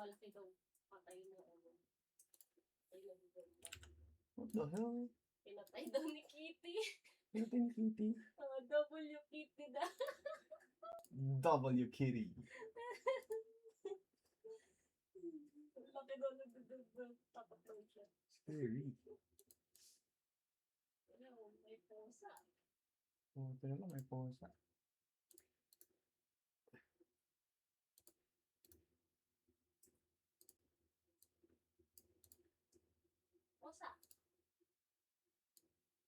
malaki daw patay na ano. What the hell? Pinatay daw ni Kitty. Pinatay ni Kitty? W Kitty daw. W Kitty. Laki daw nagdudugdug. Tapat daw siya. Scary. Ano, may pusa. Oh, ito naman may pusa. Pusa.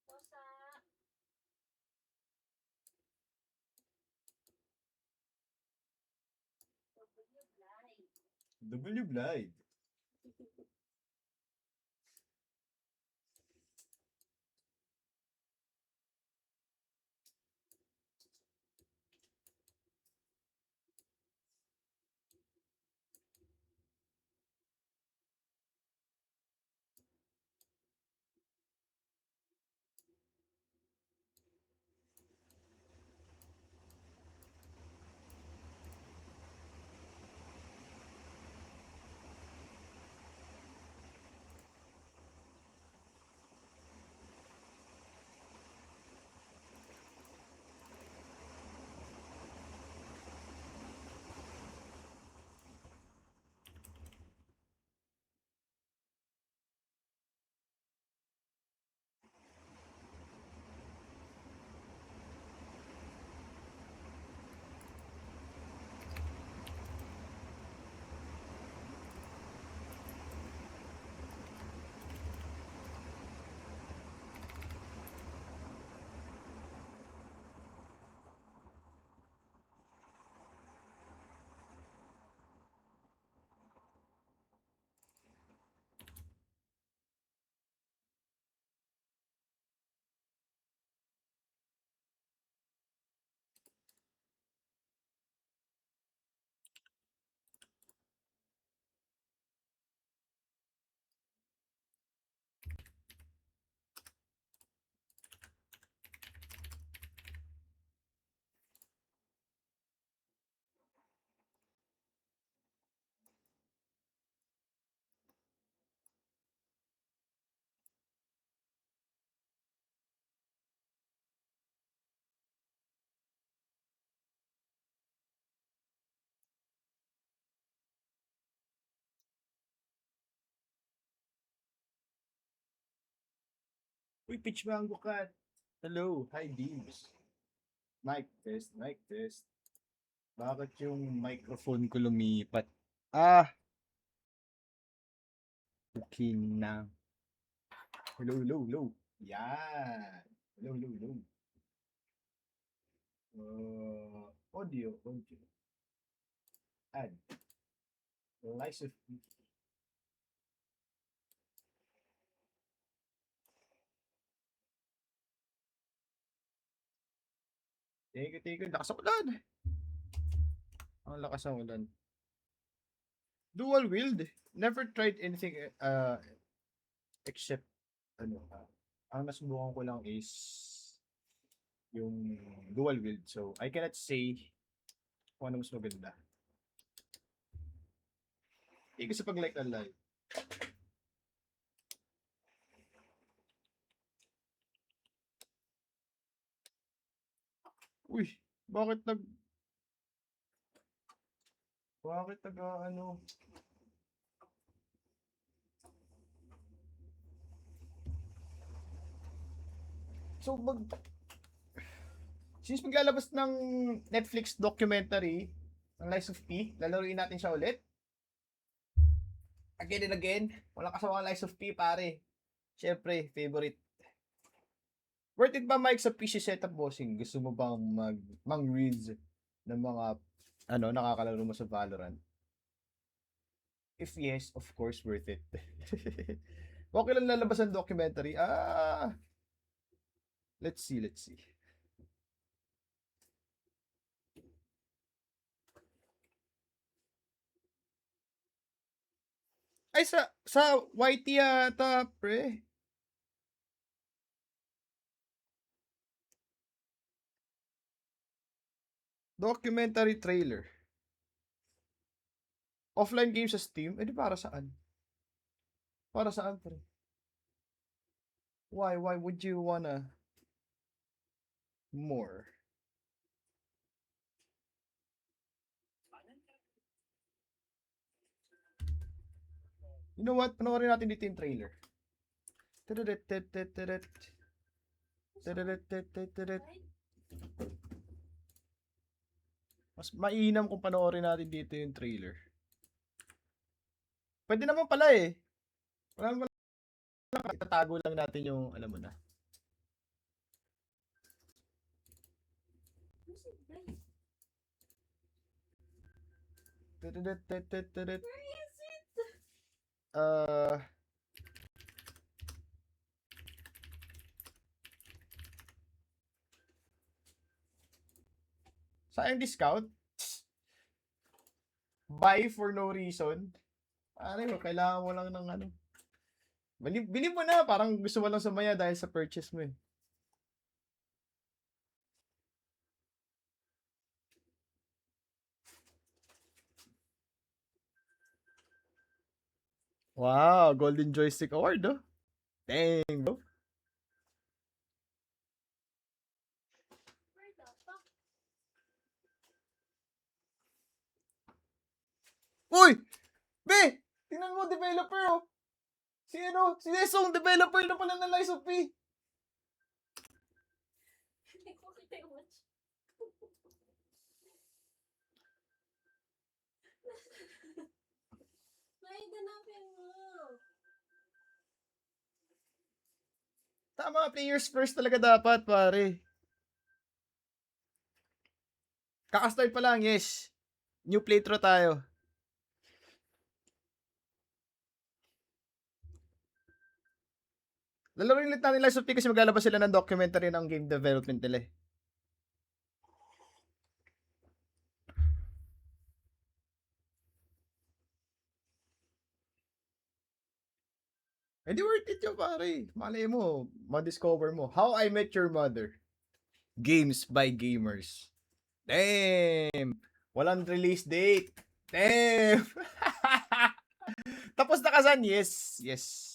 Pusa. W Blind. Uy, Pitch Mango Cat. Hello. Hi, Beams. Mic test, mic test. Bakit yung microphone ko lumipat? Ah! Okay na. Hello, hello, hello. Yan. Hello, hello, hello. Audio, audio. Add. Lies of Thank you, thank you. Lakas ang ulan. Ang lakas ng ulan. Dual wield. Never tried anything except ang nasubukan ko lang is yung dual wield. So, I cannot say kung ano mas maganda. Hindi ko sa pag-like ang live. Uy, bakit ano? So, since maglalabas ng Netflix documentary, ang Lies of P, lalaruin natin siya ulit. Again and again, walang kasama ang Lies of P, pare. Siyempre, favorite. Worth it ba, Mike, sa PC setup bossing? Gusto mo bang mang-reads ng mga nakakalaro mo sa Valorant? If yes, of course, worth it. Okay lang lalabas ang documentary. Let's see, let's see. Ay, sa YT yata, pre. Documentary trailer. Offline games sa Steam? Eh di para saan? Para saan, pre? Why would you wanna more? You know what? Panoorin natin dito yung trailer. Mas mainam kung panoorin natin dito yung trailer. Pwede naman pala eh. Wala naman pala. Itatago lang natin yung, alam mo na. Where is it? Uh, sayang discount. Buy for no reason. Ano, kailangan mo lang ng ano. Bili mo na, parang gusto mo lang sumaya dahil sa purchase mo eh. Wow, Golden Joystick Award, oh. Dang, bro. Where the fuck? Uy! Be! Tingnan mo, developer, oh. Si Nesong, developer na pala ng Lies of P. Hindi ko kita yung watch. May ganapin mo. Tama, players first talaga dapat, pare. Kakastart pa lang, yes. New playthrough tayo. Lalaroin ulit natin Lies of P kasi maglalabas sila ng documentary ng game development nila eh. Hindi worth it yun, pare. Malay mo, ma-discover mo. How I Met Your Mother. Games by Gamers. Damn! Walang release date. Damn! Tapos na kasan? Yes. Yes.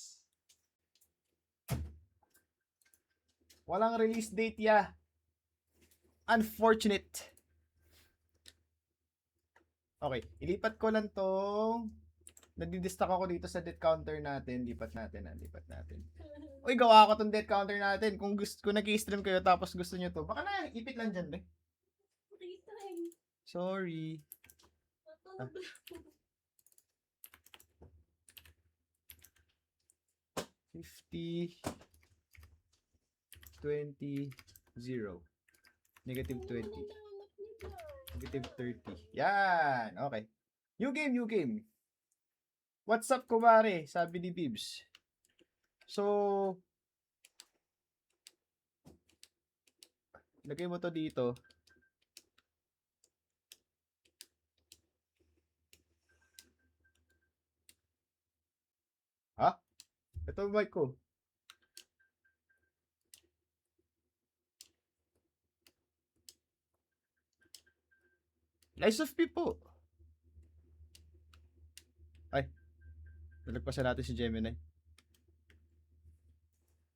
Walang release date ya. Unfortunate. Okay, ilipat ko lang tong nagdi-distract ako dito sa death counter natin. Lipat natin. Uy, gawa ko tong death counter natin. Kung nag-i-stream kayo tapos gusto nyo to, baka na, ipit lang dyan, be. Time. Sorry. Ah. 50, 20, 0. Negative 20. Negative 30. Yan. Okay. New game. What's up, kumare? Sabi ni Bibs. So, lagay mo to dito. Ha? Ito yung mic ko. Lies of P po. Ay. Nalagpasan natin si Gemini.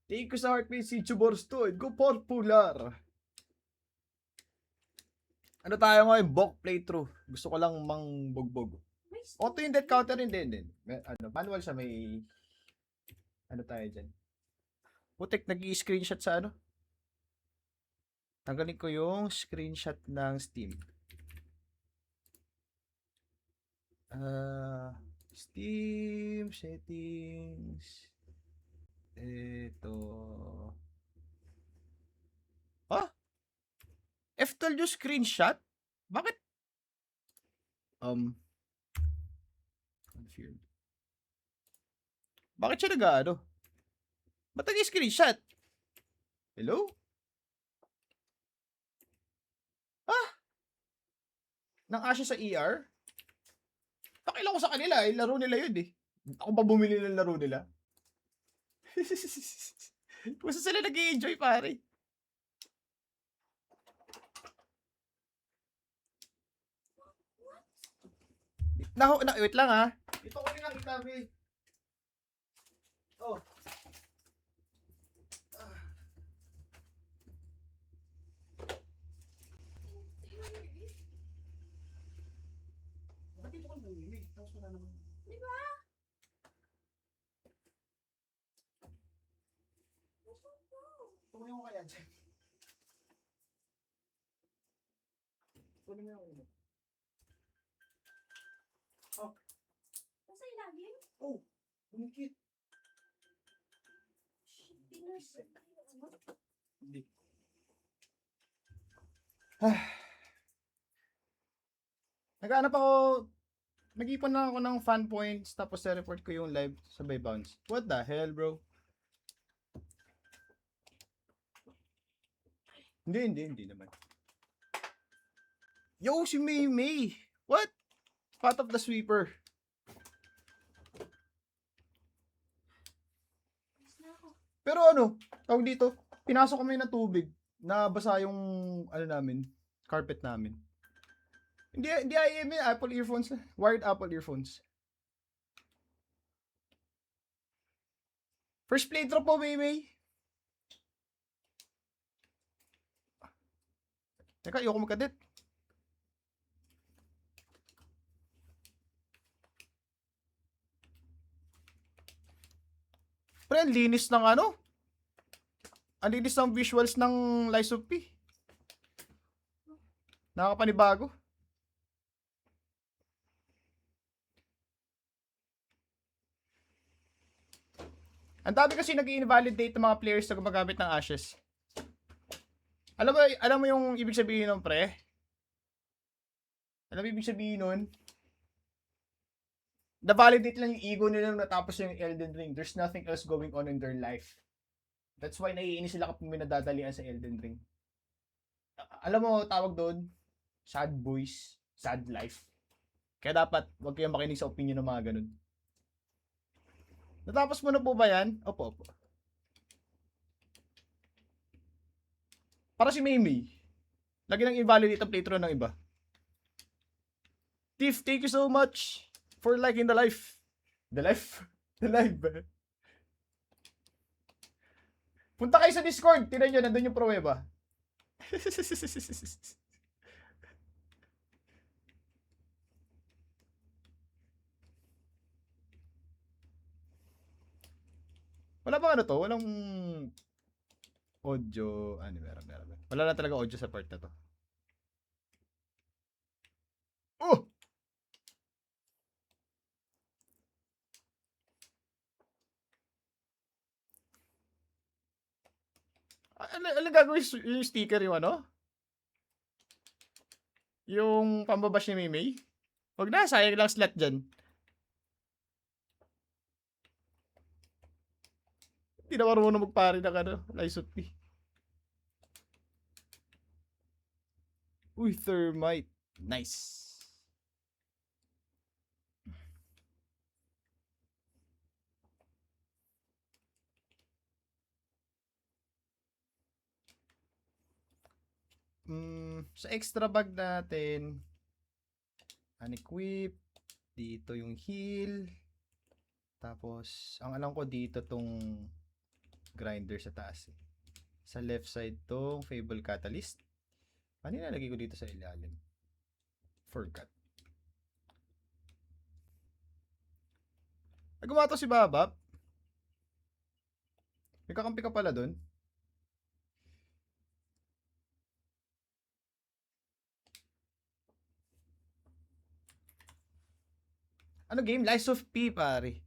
Tingin ko sa heartbeat si Chuborstoid. Go popular. Ano tayo ngayon? Bok playthrough. Gusto ko lang bugbog. Auto yung death counter hindi. Manual siya, may ano tayo dyan. Putik, nag-i-screenshot sa ano? Tanggalin ko yung screenshot ng Steam. Steam settings. Ito. Ah? F12 yung screenshot? Bakit? Confirmed. Bakit siya nag-ano? Ba't nag-screenshot? Hello? Ah? Nang-asya sa ER? Pakila ko sa kanila eh. Laro nila yun eh. Ako pa bumili ng laro nila. Kung saan sila nag-i-enjoy, pare. Wait lang ha. Ito ko rin nakita, May. Oh. Ba't dito ko namimig? Tapos wala naman. Di ba? Tuloy mo kaya dyan. Tuloy mo yung Nasa ilalim? Oh, bumikit. Pinus. Hindi. Naghanap ako, nag-ipon lang ako ng fan points, tapos report ko yung live sabay bounce. What the hell, bro? Hindi naman. Yo, si May May! What? Pot of the sweeper. Pero ano, tawag dito, pinasok kami ng tubig, nabasa yung, namin, carpet namin. Hindi IM Apple earphones, wired Apple earphones. First playthrough po, May May. Teka, ayoko magkadit. Pre, ang linis ng ano? Ang linis ng visuals ng Lies of P. Nakakapanibago. Ang dami kasi nag-invalidate ng mga players na gumagamit ng ashes. Alam mo yung ibig sabihin nun, pre? Alam mo ibig sabihin nun? Na-validate lang yung ego nila nung natapos yung Elden Ring. There's nothing else going on in their life. That's why naiinis sila kapag may nadadalian sa Elden Ring. Alam mo, tawag doon, sad boys, sad life. Kaya dapat, huwag kayong makinig sa opinion ng mga ganun. Natapos mo na po ba yan? Opo. Para si Maymay. Lagi nang invalidate ang playthrough ng iba. Tiff, thank you so much for liking the live. The live? The live. Punta kayo sa Discord. Tinan nyo, nandun yung pruweba. Wala bang ano to? Walang audio. Meron. Wala na talaga audio sa part na to. Oh! Ano gagawin yung sticker yung ano? Yung pambabash ni Mimay? Huwag na, sayang lang slot dyan. Hindi na marunong magpari ng ano, Lies of P. Uy, thermite. Nice. Sa extra bag natin, unequip, dito yung heal, tapos, ang alam ko dito tong grinder sa taas. Sa left side tong Fable Catalyst. Ano nilagay ko dito sa ilalim? Forgot. Gumato si Babap. May kakampi ka pala dun. Ano game? Lies of P, pare.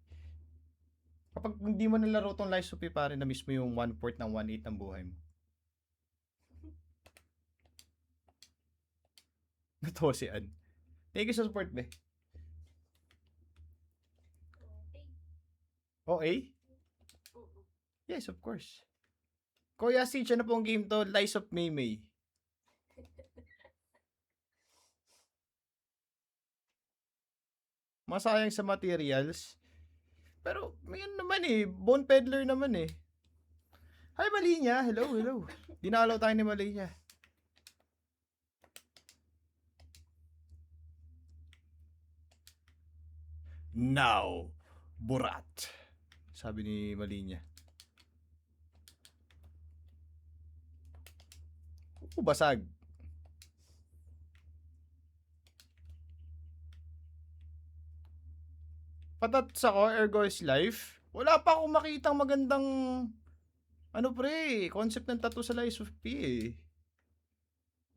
Kapag hindi mo nalaro tong Lies of P, pare, na mismo yung 1/4 ng 1/8 ng buhay mo. Natawa si Ann. Thank you sa support, be. OA? Yes, of course. Kuya Siege, ano pong game to? Lies of Maymay. Masayang sa materials. Pero, may ano naman eh. Bone Peddler naman eh. Hi, Malinya. Hello. Dinalaw tayo ni Malinya. Now, Borat. Sabi ni Malinya. Basag. Patats ako, ergo is life. Wala pa akong makitang magandang concept ng tattoo sa Lies of P eh.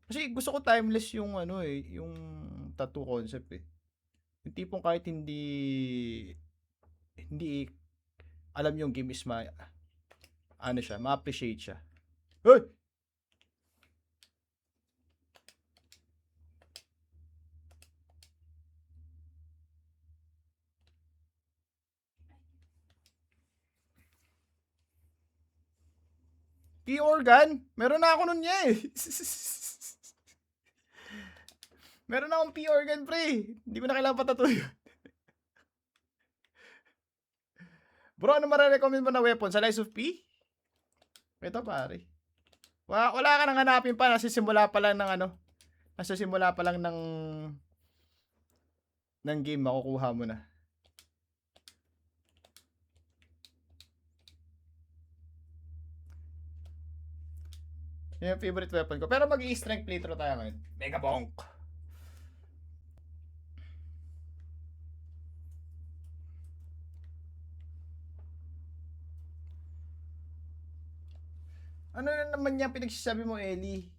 Kasi gusto ko timeless yung yung tattoo concept eh. Yung tipong kahit hindi alam yung game is ma-appreciate siya. Hey! P-organ? Meron na ako nun niya eh. Meron na akong P-organ, pre. Hindi ko na kailangan patatuyo yun. Bro, ano marirecommend mo na weapon? Sa Lies of P? Ito, pare. Wala ka nang hanapin pa. Nasisimula pa lang ng game. Makukuha mo na. Yan yung favorite weapon ko. Pero mag-i-strength playthrough tayo ngayon. Mega Bonk. Ano na naman yung pinagsasabi mo, Ellie?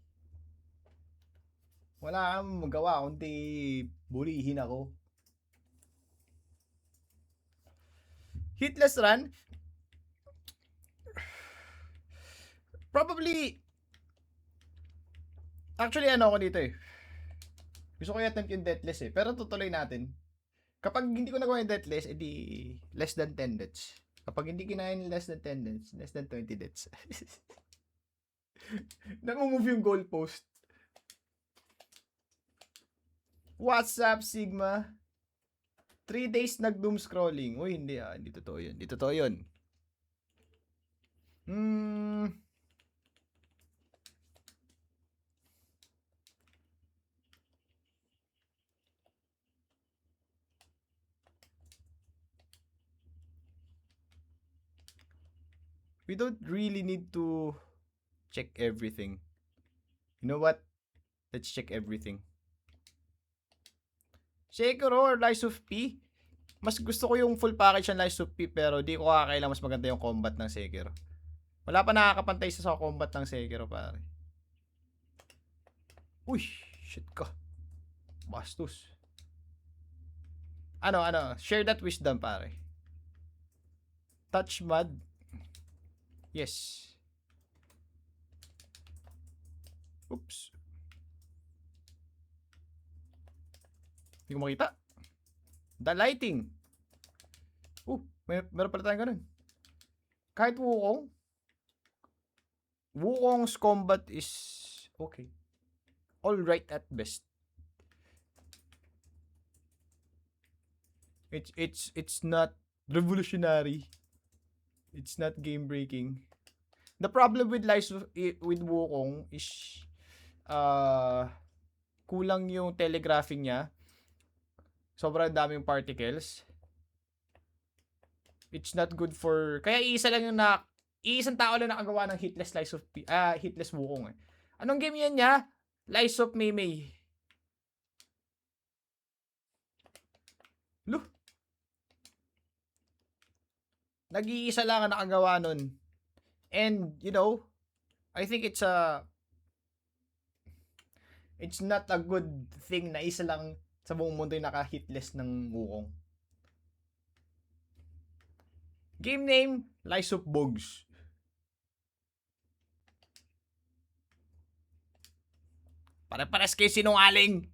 Wala kang magawa, kundi bulihin ako. Hitless run? Probably, actually ako dito eh. Gusto ko i-attempt yung deathless eh. Pero tutuloy natin. Kapag hindi ko nagawa yung deathless, edi less than 10 deaths. Kapag hindi kinain less than 10 deaths, less than 20 deaths. Nag-move yung goalpost. What's up, Sigma? 3 days nag-doom scrolling. Uy, hindi hindi totoo yun. Hindi totoo yun. We don't really need to check everything. You know what? Let's check everything. Sekiro or Lies of P? Mas gusto ko yung full package ng Lies of P pero di ko kakailang mas maganda yung combat ng Sekiro. Wala pa nakakapantay sa combat ng Sekiro, pare. Uy, shit ka. Bastos. Ano, share that wisdom, pare. Touch mud. Yes. Oops. Hindi ko makita. The lighting. Meron pala tayong ganun. Kahit Wukong's combat is okay. All right at best. It's not revolutionary. It's not game breaking. The problem with with Wukong is kulang yung telegraphing niya. Sobrang daming particles. It's not good for kaya iisang tao lang nakagawa ng hitless hitless Wukong eh. Anong game yan niya? Lies of Meimei. Loh. Nag-iisa lang ang nakagawa nun. And, I think it's not a good thing na isa lang sa buong mundo yung naka-hitless ng Wukong. Game name, Lies of Bogs. Pare-pares kayo sinungaling.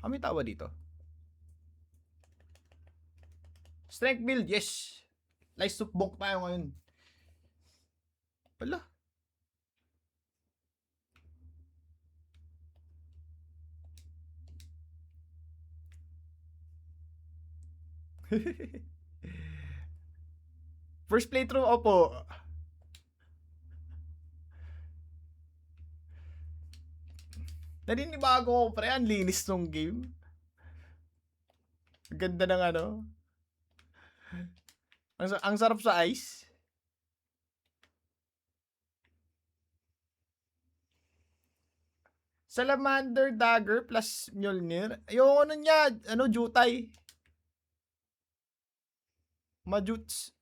May tawa dito. Strength build, yes. Lies of Bonk tayo ngayon. Wala. First playthrough, opo. Naninibago ko, pre. Ang linis nung game. Ang ganda ng ano. Ang sarap sa ice. Salamander Dagger plus Mjolnir. Ayoko nun niya. Ano, Jutay. Majuts.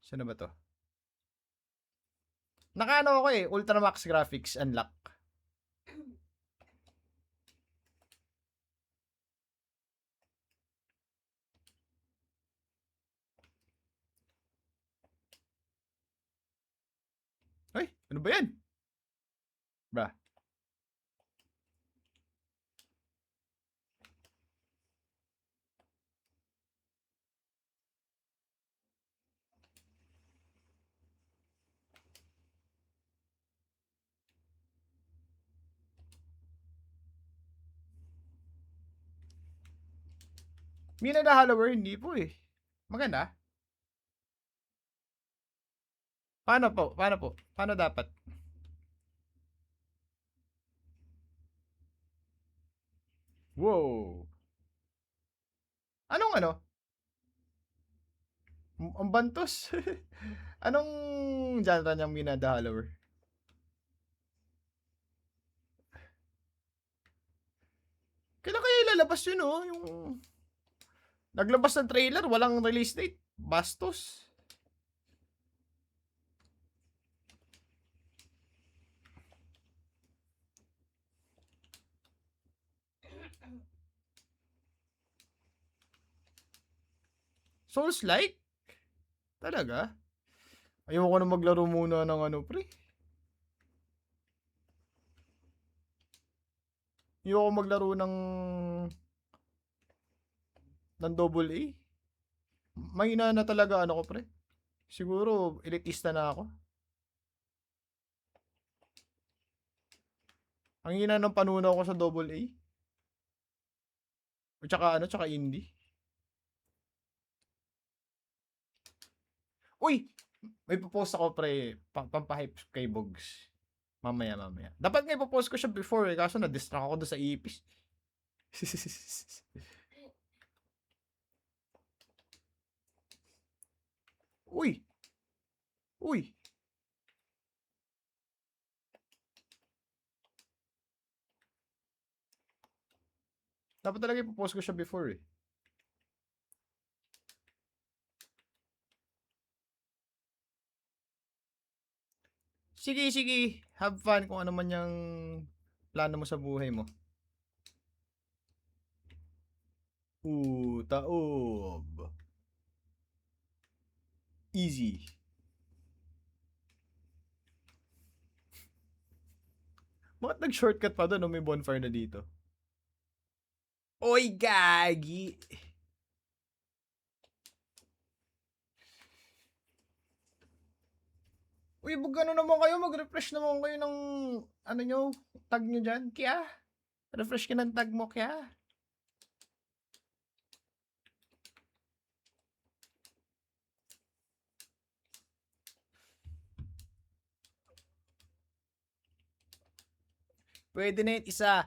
Sino ba to? Nakaano ako eh. Ultramax graphics unlock. Ay, ano ba yan? Bra. Mina the Hollower, hindi po eh. Maganda. Paano po? Paano po? Paano dapat? Wow. Anong ano? Ang bantos. Anong genre niyang Mina the Hollower? Kailan kaya ilalabas yun oh? Yung... Naglabas ng trailer, walang release date. Bastos. Souls-like? Talaga? Ayoko na maglaro muna ng ano, pre. Ayoko maglaro ng double A. Mahina na talaga ano ko, pre. Siguro, elitista na ako. Ang hina ng panunaw ko sa double A. O tsaka ano, tsaka indie. Uy! May popost ako, pre. Pampahype kay Bogs. Mamaya. Dapat nga ipopost ko siya before eh. Kaso na-distract ako doon sa ipis. Uy! Uy! Dapat talaga ipopost ko siya before eh. Sige. Have fun kung ano man yung plano mo sa buhay mo. Taob. Easy. Bakit nag-shortcut pa doon? May bonfire na dito. Oy, gagi! Uy, ano naman kayo? Mag-refresh naman kayo ng ano nyo, tag nyo dyan. Kaya, refresh ka ng tag mo, kaya. Pwede na yun, isa.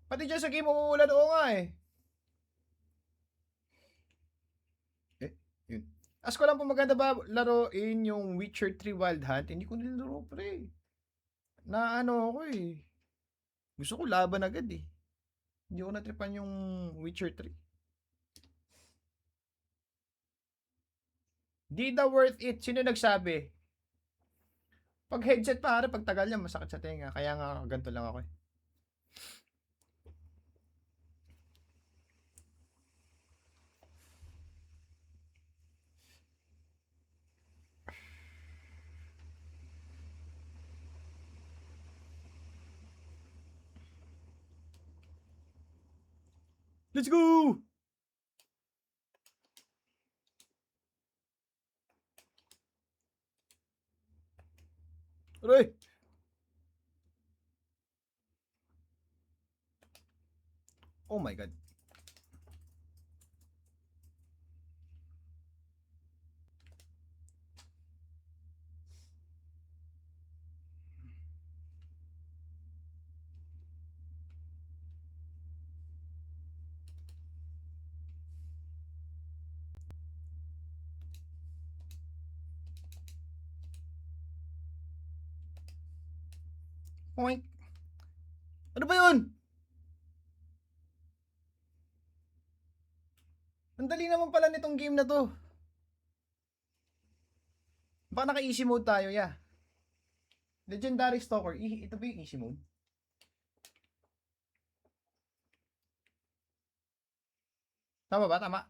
Pati dyan sa game, umuulan oo nga eh. Yun. Ask ko lang po maganda ba laruin yung Witcher 3 Wild Hunt? Hindi ko nilaro, pre. Na ano ako eh. Gusto ko laban agad eh. Hindi ko natripan yung Witcher 3. Di daw worth it. Sino nagsabi? Pag headset pare, pag tagal niya, masakit sa tenga. Kaya nga, ganito lang ako eh. Let's go! Aray! Oh my God. Oink. Ano ba yun? Ang dali naman pala nitong game na to. Baka naka-easy mode tayo, yeah. Legendary Stalker. Ito ba yung easy mode? Tama ba? Tama.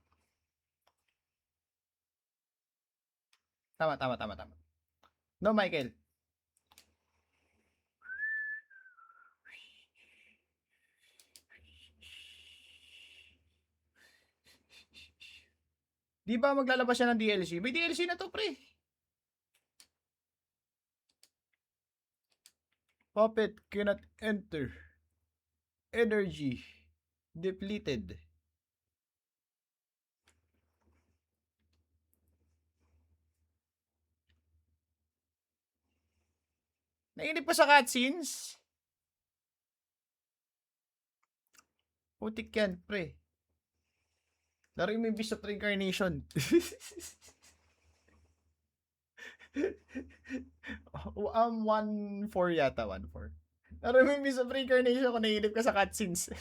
Tama. No, Michael. Di ba maglalabas siya ng DLC? May DLC na to, pre. Puppet cannot enter. Energy depleted. Nainip pa sa cutscenes? Putik yan, pre. Laro mo yung Beast of Reincarnation. 1-4 yata, 1-4. Laro mo yung Beast of Reincarnation kung nainip ka sa cutscenes.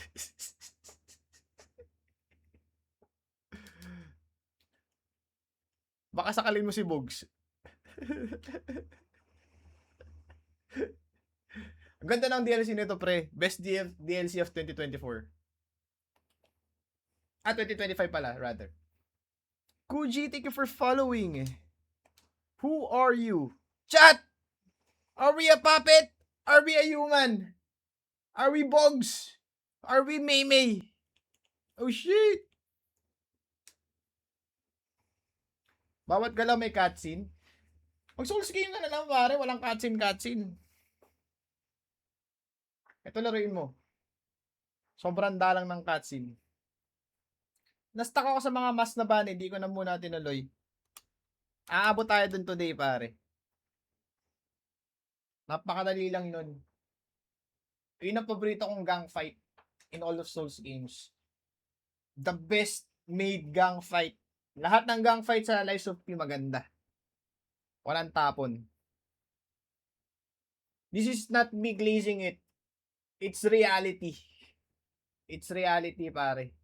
Baka sakalin mo si Bugs. Ang ganda ng DLC nito, pre. Best DLC of 2024. 2025 pala, rather. Kuji, thank you for following. Who are you? Chat! Are we a puppet? Are we a human? Are we Bugs? Are we Maymay? Oh shit! Bawat galaw may cutscene. Mag Souls game na lang pare, walang cutscene. Ito laruin mo. Sobrang dalang ng cutscene. Na-stuck ako sa mga mas na ban, hindi ko na muna tinuloy. Aabot tayo dun today, pare. Napakadali lang nun. Yun ang paborito kong gang fight in all of Souls games. The best made gang fight. Lahat ng gang fight sa Lies of P maganda. Walang tapon. This is not me glazing it. It's reality. It's reality, pare.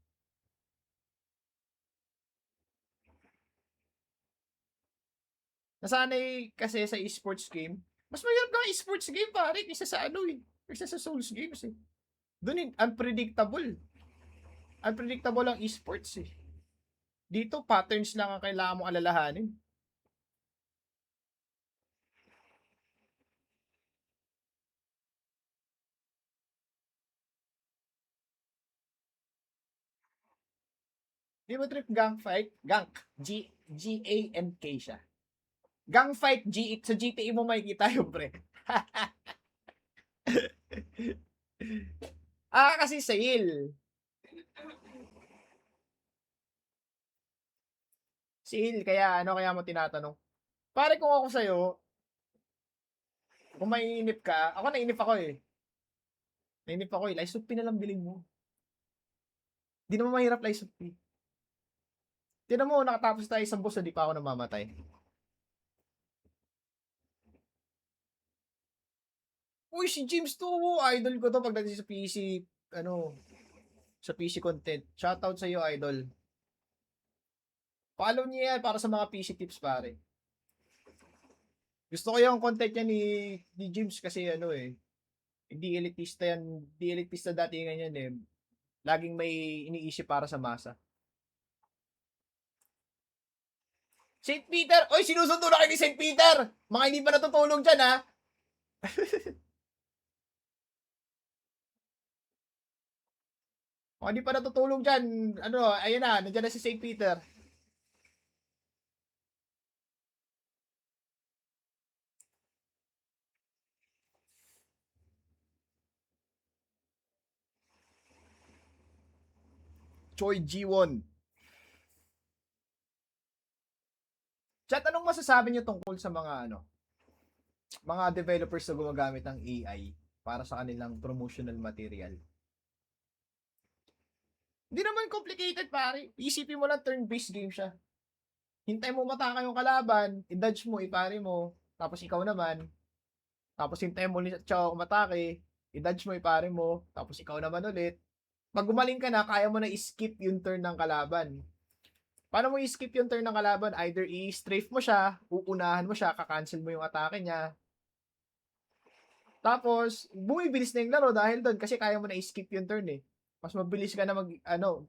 Nasanay kasi sa esports game. Mas mahirap ng esports game, pare, kaysa sa kaysa sa Souls games eh. Doon unpredictable. Unpredictable ang esports eh. Dito, patterns lang ang kailangan mong alalahanin. Di ba trip gang fight? Gank. G-A-N-K siya. Gang fight, sa GTA mo makikita yung pre. Kasi sale. Sale, kaya kaya mo tinatanong. Pare kung ako sa'yo, kung mainip ka, ako nainip ako eh. Nainip ako eh. Lies of P na lang bilhin mo. Di naman mahirap Lies of P. Tinan mo, nakatapos tayo isang boss, hindi pa ako namamatay. Uy, si James to, idol ko to pagdating sa PC, sa PC content. Shoutout sa iyo, idol. Follow niya yan para sa mga PC tips, pare. Gusto ko yung content niya ni James kasi hindi elitista yan, hindi elitista datingan yan eh. Laging may iniisip para sa masa. St. Peter! Oy, sinusundo na kayo ni St. Peter! Mga hindi pa natutulog dyan, ha? Kung hindi pa natutulog dyan, ano, ayun na, nandiyan na si St. Peter. Choi Ji-won. Chat, anong masasabi niyo tungkol sa mga developers na gumagamit ng AI para sa kanilang promotional material? Hindi naman complicated, pare. Isipin mo lang turn-based game siya. Hintay mo mataka yung kalaban, i-dodge mo, ipare mo, tapos ikaw naman, tapos hintay mo ulit siya umatake, i-dodge mo, ipare mo, tapos ikaw naman ulit. Pag gumaling ka na, kaya mo na i-skip yung turn ng kalaban. Paano mo i-skip yung turn ng kalaban? Either i-strafe mo siya, uunahan mo siya, kakancel mo yung atake niya. Tapos, bumibilis na yung laro dahil doon kasi kaya mo na i-skip yung turn eh. Mas mabilis ka na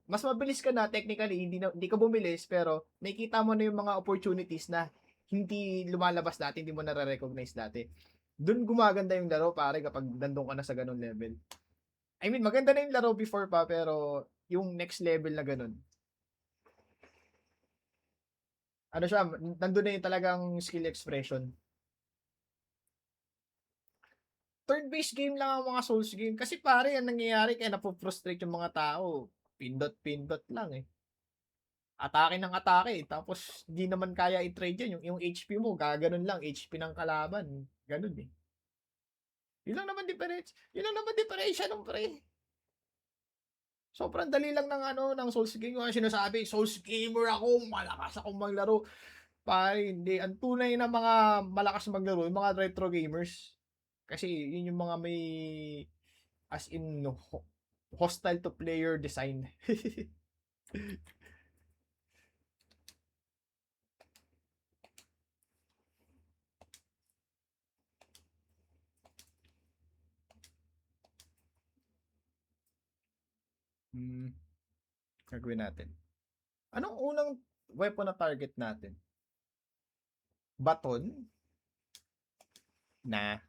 mas mabilis ka na technically, hindi ka bumilis pero nakikita mo na yung mga opportunities na hindi lumalabas dati, hindi mo na-recognize dati. Doon gumaganda yung laro pare kapag nandun ka na sa ganun level. I mean, maganda na yung laro before pa pero yung next level na ganun. Ano siya, nandun na yung talagang skill expression. Third-based game lang ang mga Souls game. Kasi pare, yan nangyayari kaya napo-frustrate yung mga tao. Pindot-pindot lang eh. Atake ng atake. Tapos, di naman kaya i-trade yan. Yung HP mo, gaganon lang. HP ng kalaban. Ganon eh. Yun lang naman difference. Yun lang naman difference ng pre. Sobrang dali lang ng Souls game. Yung sinasabi, Souls gamer ako, malakas akong maglaro. Pare, hindi. Ang tunay na mga malakas maglaro, yung mga retro gamers. Kasi yun yung mga may as in hostile to player design. hmm, gagawin natin. Anong unang weapon na target natin? Baton? Na.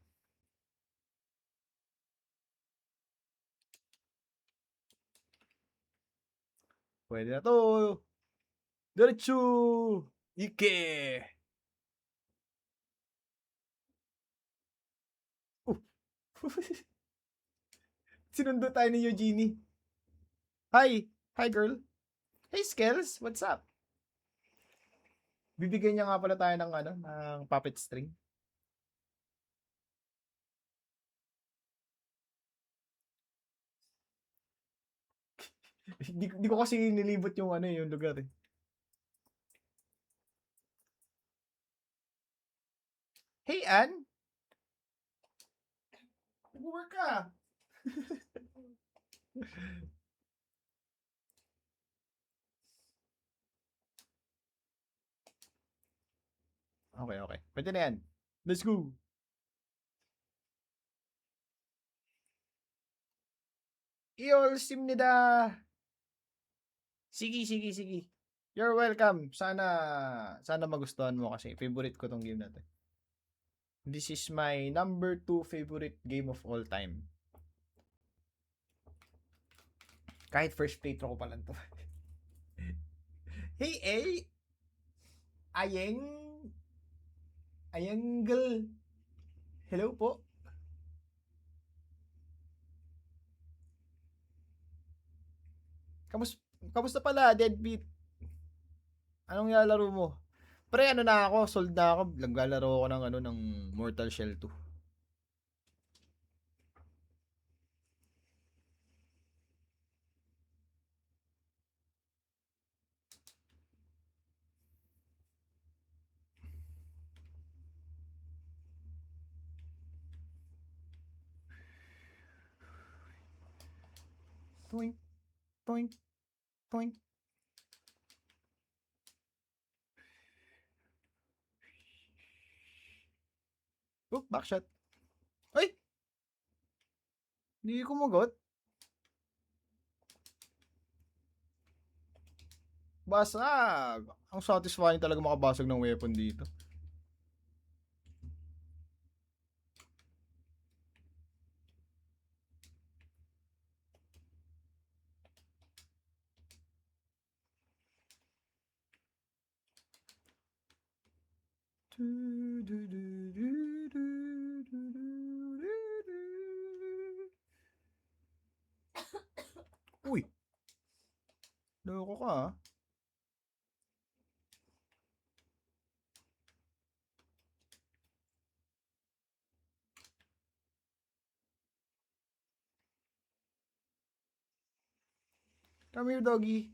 Pwede na to. Diretso! Ike! Uh. Sinundo tayo ni Eugenie. Hi! Hi girl! Hey Skels! What's up? Bibigyan niya nga pala tayo ng puppet string. Di ko kasi nilibot yung lugar eh. Hey Ann! Nag-work ka! Okay, okay. Pwede na yan. Let's go! 이올십니다. Sige, sige, sige. You're welcome. Sana magustuhan mo kasi favorite ko tong game na to. This is my number 2 favorite game of all time. Kahit first playthrough ko pa lang to. Hey, hey! Ayeng! Ayangle! Hello po? Kamusta pala, Deadbeat? Anong nilalaro mo? Pre, ano na ako, sold na ako. Naglalaro ako ng Mortal Shell 2. Toink, toink, toink. Oh, backshot. Ay! Hindi ko magot. Basag! Ang satisfying talaga makabasag ng weapon dito. Uy! Loko ka ah. Come here, doggy.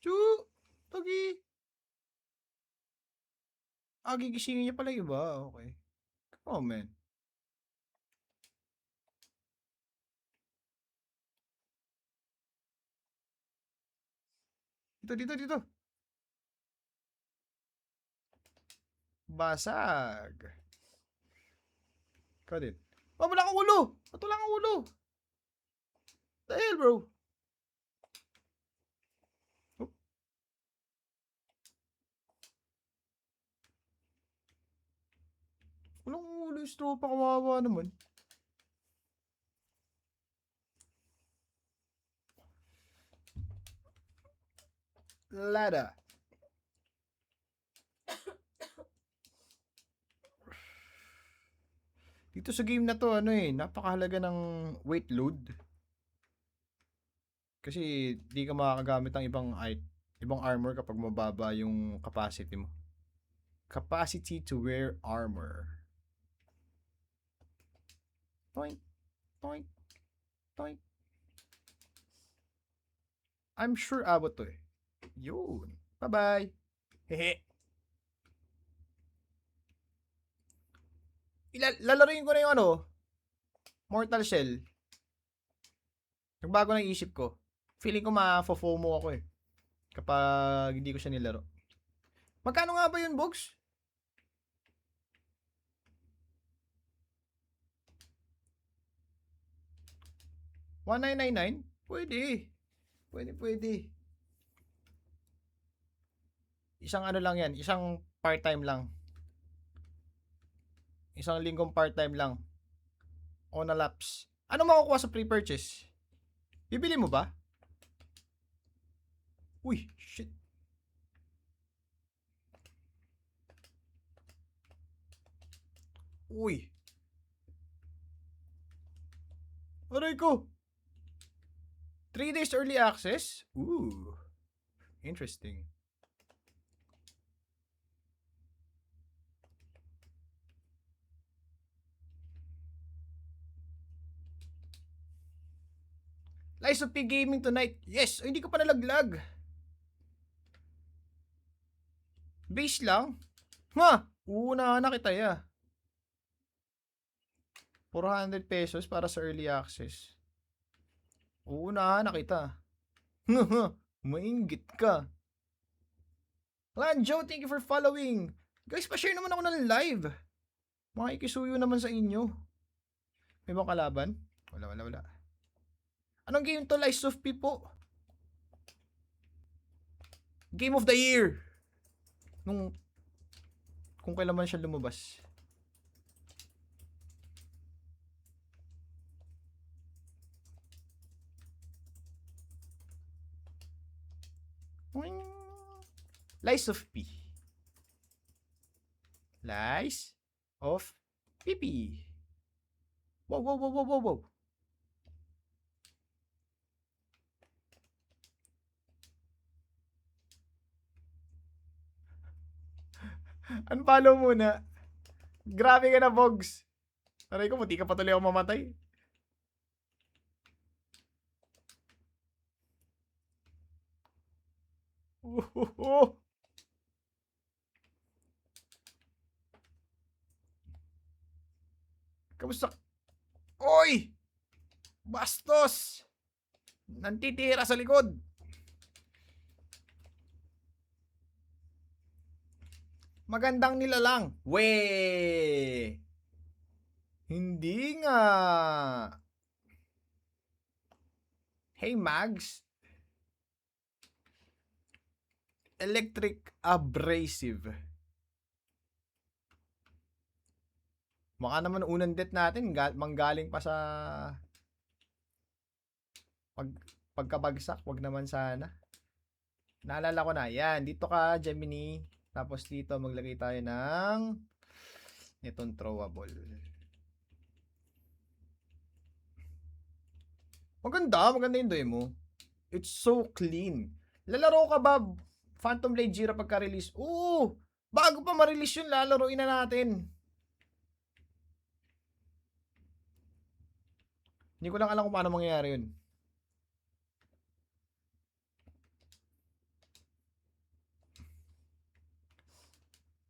Choo! Doggy! Ah, gigisingin niya pala yung iba. Okay. Oh, man. Dito. Basag. Ikaw din. Oh, wala kang ulo! Ba't wala kang ulo? The hell, bro? Oh. Walang ulo yung tropa, kawawa naman. Ladder. Dito sa game na to, ano eh, napakahalaga ng weight load. Kasi di ka makakagamit ng ibang armor kapag mababa yung capacity mo. Capacity to wear armor. Toink, toink, toink. I'm sure abot to eh. Yun. Bye-bye. Hehe. Lalaroin ko na yung ano, Mortal Shell. Nagbago na isip ko. Feeling ko ma-FOMO ako eh. Kapag hindi ko siya nilaro. Magkano nga ba yun, Bogs? $1999? Pwede. Pwede. Isang ano lang yan. Isang part-time lang. Isang linggong part-time lang. On a lapse. Ano makukuha sa pre-purchase? Bibili mo ba? Uy, shit. Uy. Aray ko. 3 days early access? Ooh. Interesting. Lies of P Gaming tonight. Yes, hindi ko pa nalaglag. Base lang? Ha? Uunahan na kita ya. 400 pesos para sa early access. Uunahan na kita. Mainggit ka. Lanjo, thank you for following. Guys, pa-share naman ako ng live. Makikisuyo naman sa inyo. May bang kalaban? Wala. Anong game to? Lies of P po? Game of the Year. Kung kailan man siya lumabas. Lies of P. Lies of PP. Wow. Unfollow muna. Grabe ka na, Bogs. Aray ko, buti ka patuloy ako mamatay. Kamusta? Oy! Bastos! Nantitira sa likod. Magandang nilalang. We! Hindi nga. Hey, Mags. Electric abrasive. Baka naman unang death natin manggaling pa sa pagkabagsak. Wag naman sana. Naalala ko na. Yan. Dito ka, Gemini. Tapos dito maglagay tayo ng Itong throwable. Maganda yung demo. It's so clean. Lalaro ka ba Phantom Blade Zero pagka-release? Oo! Bago pa ma-release yun, lalaroin na natin. Hindi ko lang alam kung paano mangyayari yun.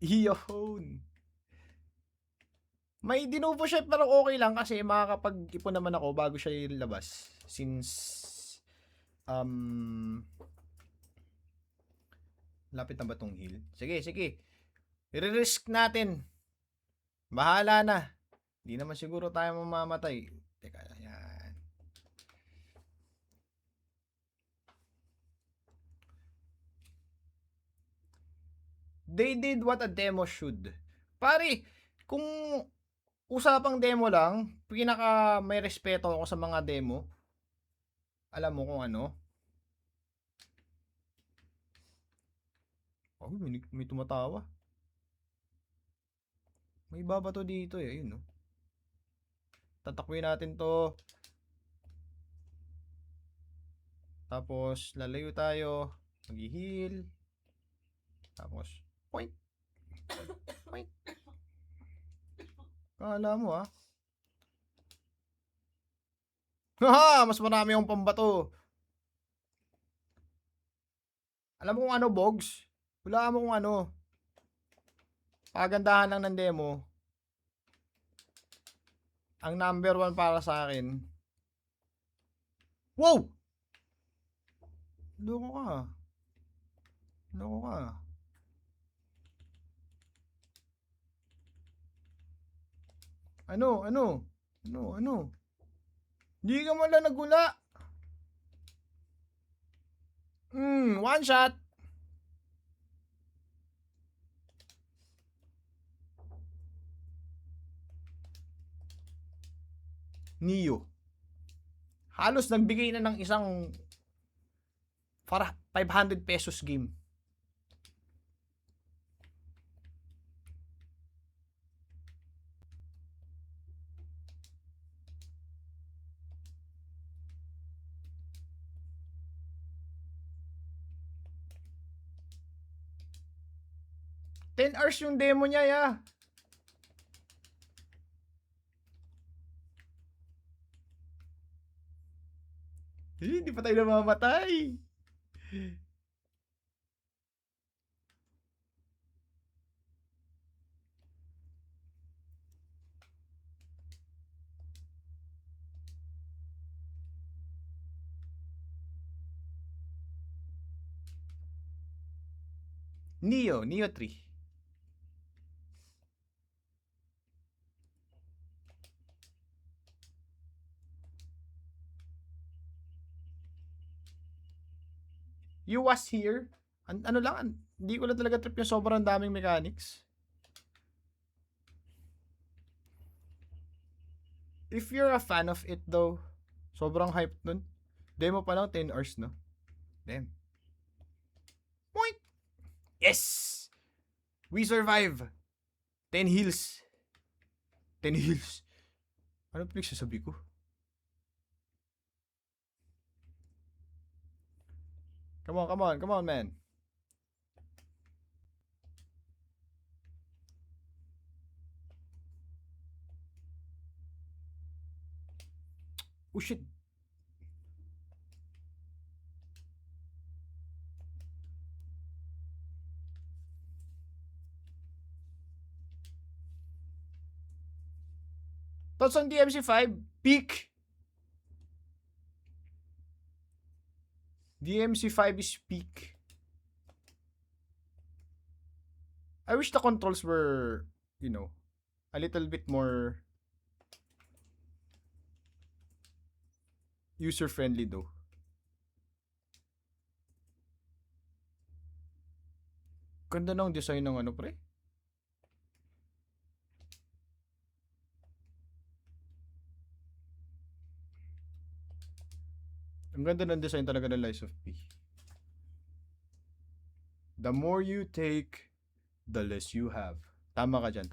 Yun. May dinovo siya pero okay lang kasi makakapag-ipon naman ako bago siya ilabas. Since lapit na ba tong heal? Sige, sige. I-risk natin. Bahala na. Hindi naman siguro tayo mamamatay. Teka, yan. They did what a demo should. Pare, kung usapang demo lang, pinaka may respeto ako sa mga demo. Alam mo kung ano? Oh, may tumatawa. May babato dito eh. Ayun, no? Tatakwin natin to. Tapos, lalayo tayo. Mag-heal. Tapos, point. Point. Kala mo ah. Haha! Mas marami yung pambato. Alam mo kung ano, Bogs? Wala mo kung ano. Pagandahan lang ng demo. Ang number 1 para sa akin. Wow! Loko ka. Loko ka. Ano? Hindi ka man lang nagula. One shot. Neo. Halos nagbigay na ng isang para 500 pesos game. $10 yung demo niya, ya. Hindi pa tayo namamatay. Neo 3. You was here. Ano lang, hindi ko lang talaga trip yung sobrang daming mechanics. If you're a fan of it though, sobrang hype nun. Demo pa lang 10 hours, no? Damn. Point! Yes! We survive! 10 heals. 10 heals. Ano pinagsasabi ko? Come on, man. Oh shit. Thoughts on DMC5? Peak. DMC5 is peak. I wish the controls were, you know, a little bit more user-friendly though. Ganda ng design ng ano, pre. Ang ganda ng design talaga ng Lies of P. The more you take, the less you have. Tama ka dyan.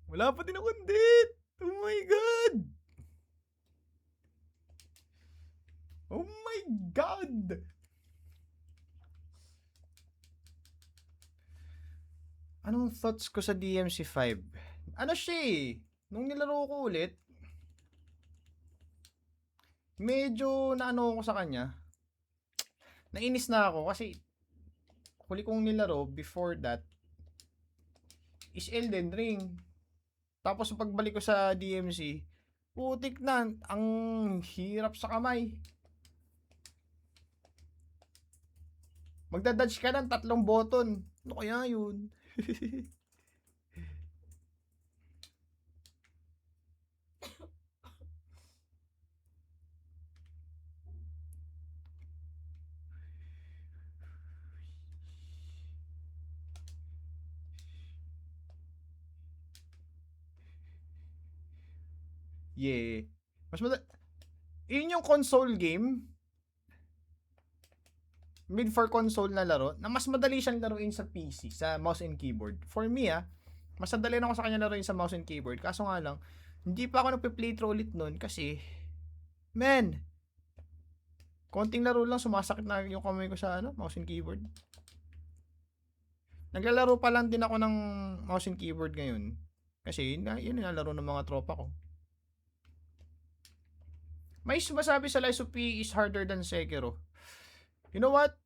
Wala pa din akong date! Oh my God! Oh my God! Anong thoughts ko sa DMC5? Ano siya eh? Nung nilaro ko ulit, medyo naano ko sa kanya. Nainis na ako kasi huli kong nilaro before that is Elden Ring. Tapos pagbalik ko sa DMC, putik na, ang hirap sa kamay. Magdadodge ka ng 3 button. Ano kaya yun? Yeah. Mas madali. Yun yung console game, made for console na laro, na mas madali siyang laruin sa PC, sa mouse and keyboard. For me mas madali na ako sa kanya laruin sa mouse and keyboard. Kaso nga lang, hindi pa ako nagpe-playthrough ulit nun kasi, man, konting laro lang, sumasakit na yung kamay ko sa mouse and keyboard. Naglalaro pa lang din ako ng mouse and keyboard ngayon. Kasi yun yung laro ng mga tropa ko. May sumasabi sa Lies of P is harder than Sekiro. You know what?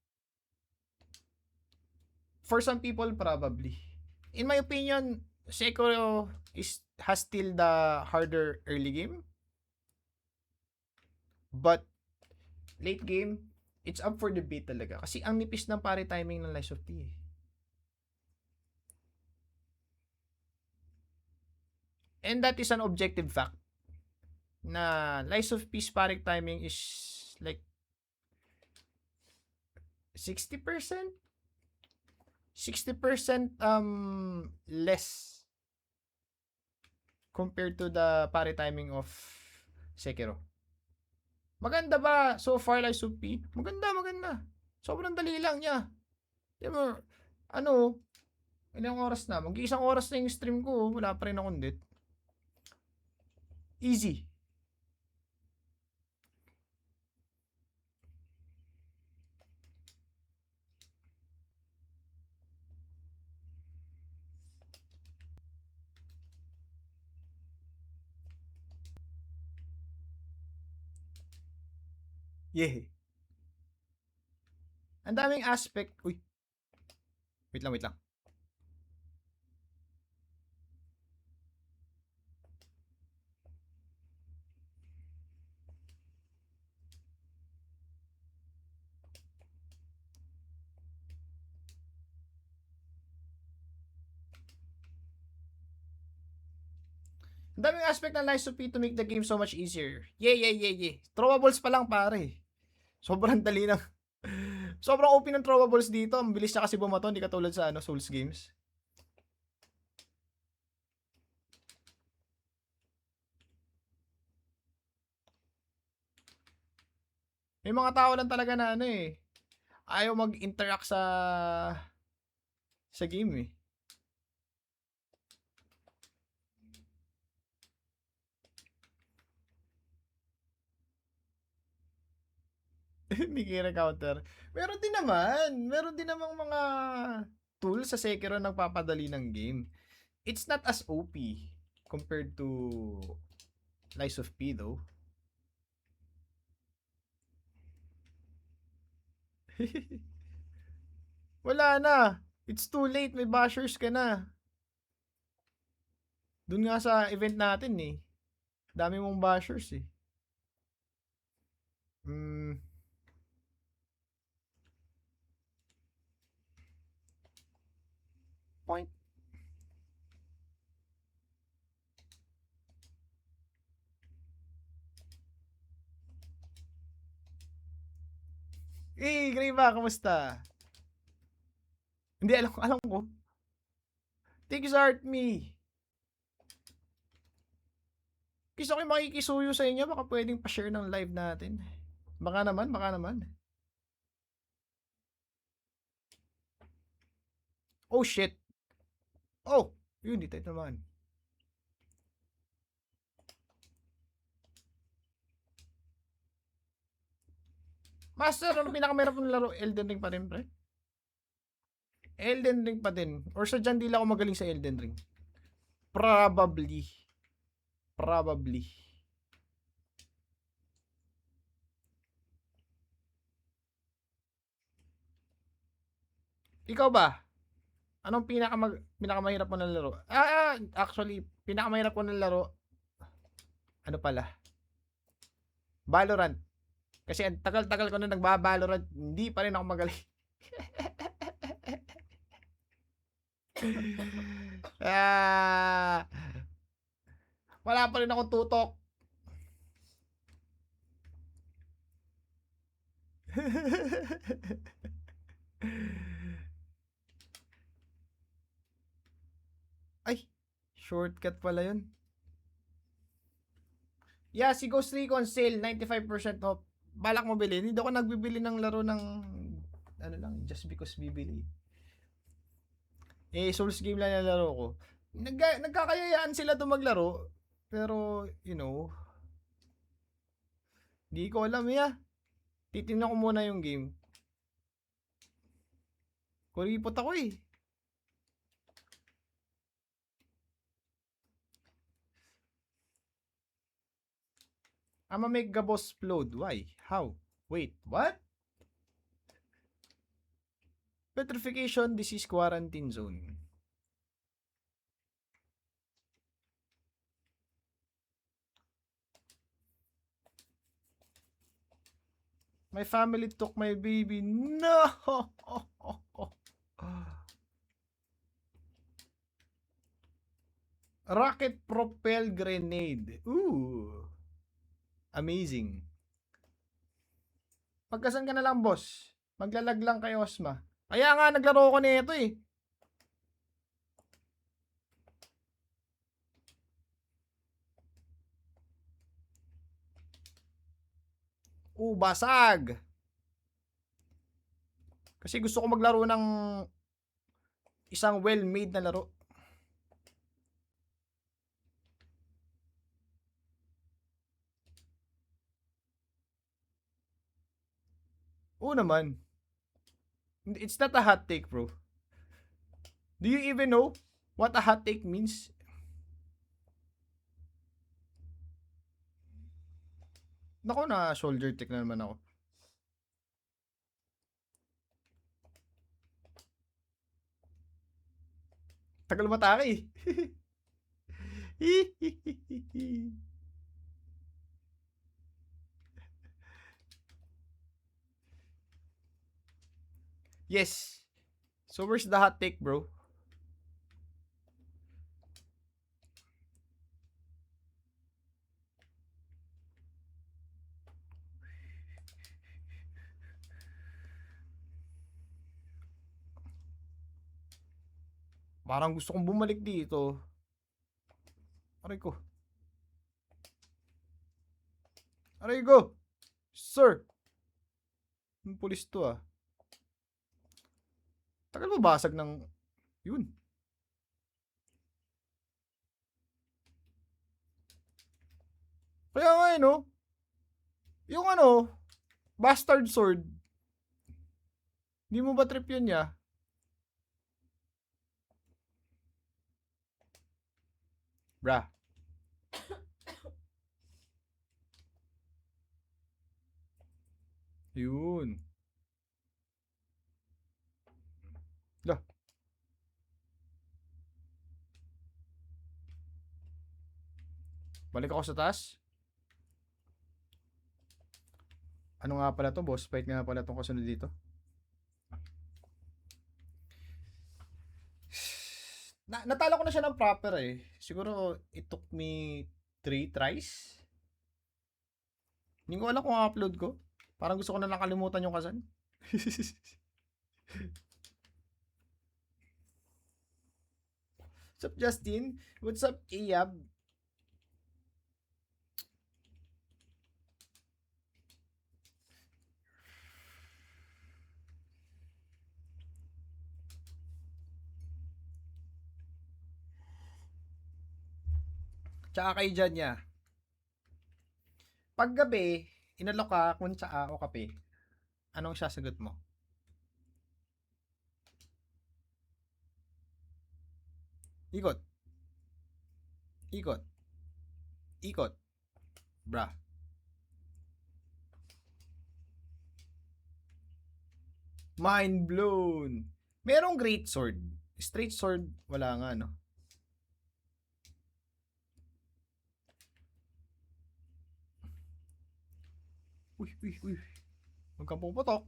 For some people, probably. In my opinion, Sekiro has still the harder early game. But, late game, it's up for debate talaga. Kasi ang nipis ng pare timing ng Lies of P. And that is an objective fact. Na Lies of P's pare timing is like 60%? 60% less compared to the pare timing of Sekiro. Maganda ba so far Lies of P? Maganda. Sobrang dali lang niya. Diba, ilang oras na? Mag-iisang oras na yung stream ko. Wala pa rin akong dit. Easy. Yeah. Ang daming aspect. Uy. Wait lang. Ang daming aspect ng Lies of P to make the game so much easier. Yeah. Throwables pa lang pare. Sobrang dali lang. Sobrang OP ng throwables dito. Ang bilis niya kasi bumato. Hindi katulad sa Souls games. May mga tao lang talaga na ayaw mag-interact sa game eh. Hindi counter. Meron din namang mga tools sa Sekiro na nagpapadali ng game. It's not as OP compared to Lies of P though. Wala na. It's too late. May bashers ka na. Doon nga sa event natin eh. Dami mong bashers eh. Point. Greyba, kamusta? Hindi, alam ko. Tigzart me. Gusto ko makikisuyo sa inyo, baka pwedeng pa-share ng live natin. Baka naman. Oh shit. Oh, yun, di tayo naman. Master, ano pinakamahirap ng laro? Elden Ring pa rin, pre? Elden Ring pa din. Or sa dyan, di lang ako magaling sa Elden Ring. Probably. Probably. Ikaw ba? Anong pinakamahirap mo ng laro? Actually, pinakamahirap ko ng laro, ano pala? Valorant. Kasi ang tagal-tagal ko na nagba-Valorant, hindi pa rin ako magaling. ah, wala pa rin ako tutok. Ay, shortcut pala yun. Yeah, si Ghost Recon sale, 95% off. Balak mo bilhin? Hindi ako nagbibili ng laro ng ano lang, just because bibili. Souls game lang yung laro ko. Nagkakayayaan sila to maglaro. Pero, di ko alam titingnan ko muna yung game. Kuripot ako eh. I'ma make Gabos explode. Why? How? Wait, what? Petrification disease quarantine zone. My family took my baby. No! Rocket propel grenade. Ooh. Amazing. Pagkasan ka na lang, boss. Maglalag lang kay Osma. Kaya nga, naglaro ko nito eh. Basag. Kasi gusto ko maglaro ng isang well-made na laro. Oo naman. It's not a hot take, bro. Do you even know what a hot take means? Nako, na shoulder take na naman ako. Tagal matake eh. Yes. So where's the hot take, bro? Parang gusto kong bumalik dito. Aray ko. Aray ko. Sir. Yung pulis to ah. Tagal mo basag ng... Yun. Kaya nga no? Yung bastard sword. Hindi mo ba trip yun niya? Bra. Yun. Lah. Balik ako sa taas. Ano nga pala to? Boss fight nga pala itong kasunod dito. Natalo ko na siya ng proper eh. Siguro it took me 3 tries. Hindi ko alam kung upload ko. Parang gusto ko na nakalimutan yung kasan. What's up, Justin? What's up, Iyab? Tsaka kay Jan niya. Pag gabi, inalok ka kung tsaa o kape. Anong sasagot mo? Ikot. Ikot. Ikot. Bra. Mind blown. Merong great sword. Straight sword, wala nga, no? Uy, uy, uy. Huwag kang puputok.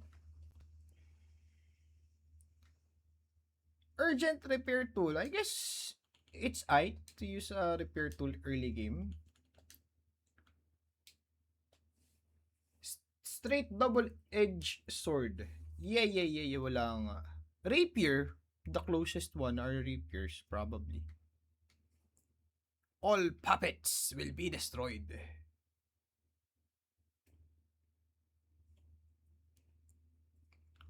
Urgent repair tool. I guess it's I to use a repair tool early game. Straight double-edged sword. Yeah. Wala nga. Rapier. The closest one are rapiers, probably. All puppets will be destroyed.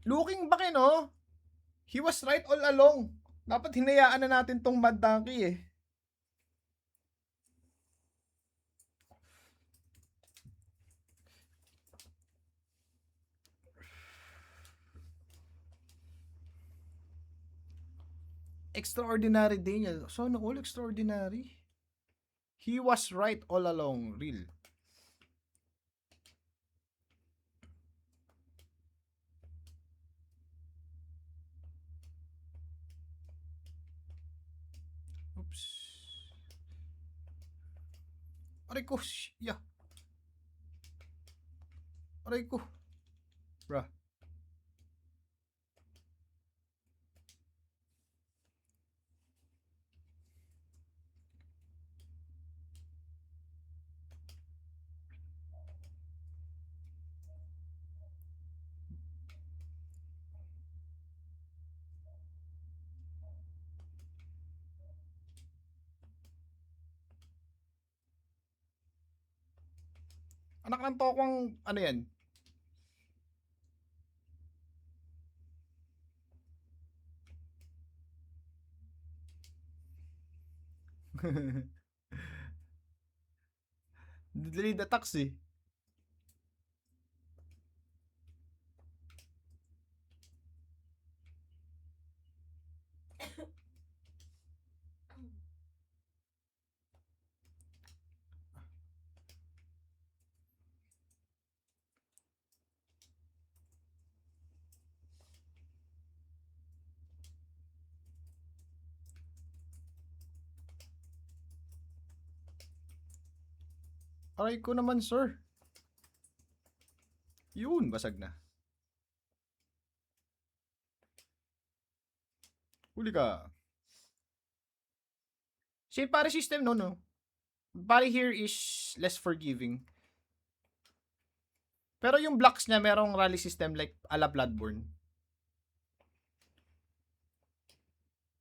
Looking back, no? He was right all along. Dapat hinayaan na natin tong Mad Donkey eh. Extraordinary Daniel. So, all extraordinary. He was right all along. Real. Oops. Aray ko. Yeah. Aray ko. Bruh. Anak ng tokwang, ano yan? Delayed attacks eh. Aray ko naman, sir. Yun, basag na. Huli ka. Same parry system, no? Parry here is less forgiving. Pero yung blocks niya, merong rally system like ala Bloodborne.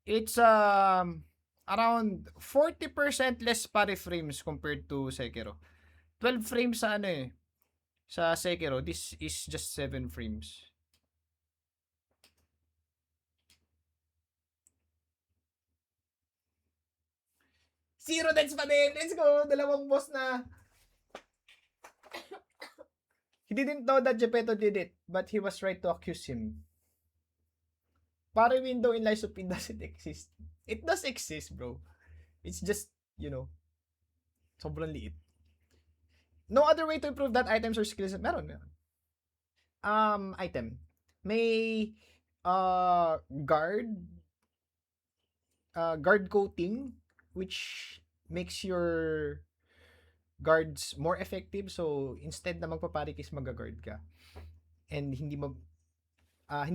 It's around 40% less parry frames compared to Sekiro. 12 frames sa ano eh. Sa Sekiro, this is just 7 frames. Zero deaths pa din! Let's go! Dalawang boss na. He didn't know that Geppetto did it, but he was right to accuse him. Parry window in Lies of P doesn't exist. It does exist, bro. It's just, you know, sobrang liit. No other way to improve that items or skills. Meron. Item. May guard coating which makes your guards more effective. So instead na magpaparikis, mag-guard ka. And hindi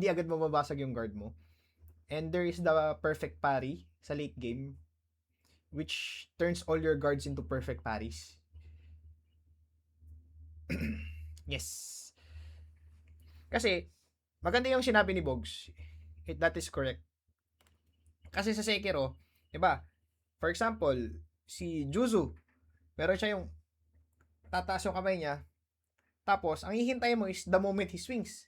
agad mababasag yung guard mo. And there is the perfect parry sa late game which turns all your guards into perfect parries. Yes. Kasi, maganda yung sinabi ni Bogs. That is correct. Kasi sa Sekiro, diba? For example, si Juzu, meron siya yung tataas yung kamay niya, tapos, ang hihintay mo is the moment he swings.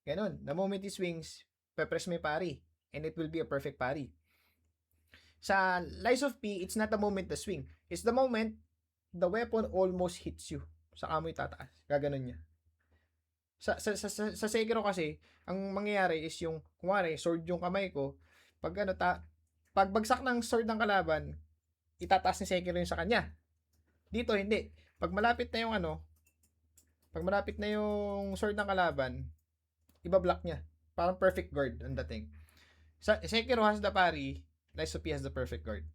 Ganon. The moment he swings, pe-press mo yung parry, and it will be a perfect parry. Sa Lies of P, it's not the moment the swing. It's the moment the weapon almost hits you. Saka mo itataas. Gaganon niya. Sa Sekiro kasi, ang mangyayari is yung, kumari, sword yung kamay ko, pag ano, pag bagsak ng sword ng kalaban, itataas ni Sekiro yung sa kanya. Dito, hindi. Pag malapit na yung ano, pag malapit na yung sword ng kalaban, iba-block niya. Parang perfect guard ang dating. Sekiro has the parry, Lies of P has the perfect guard.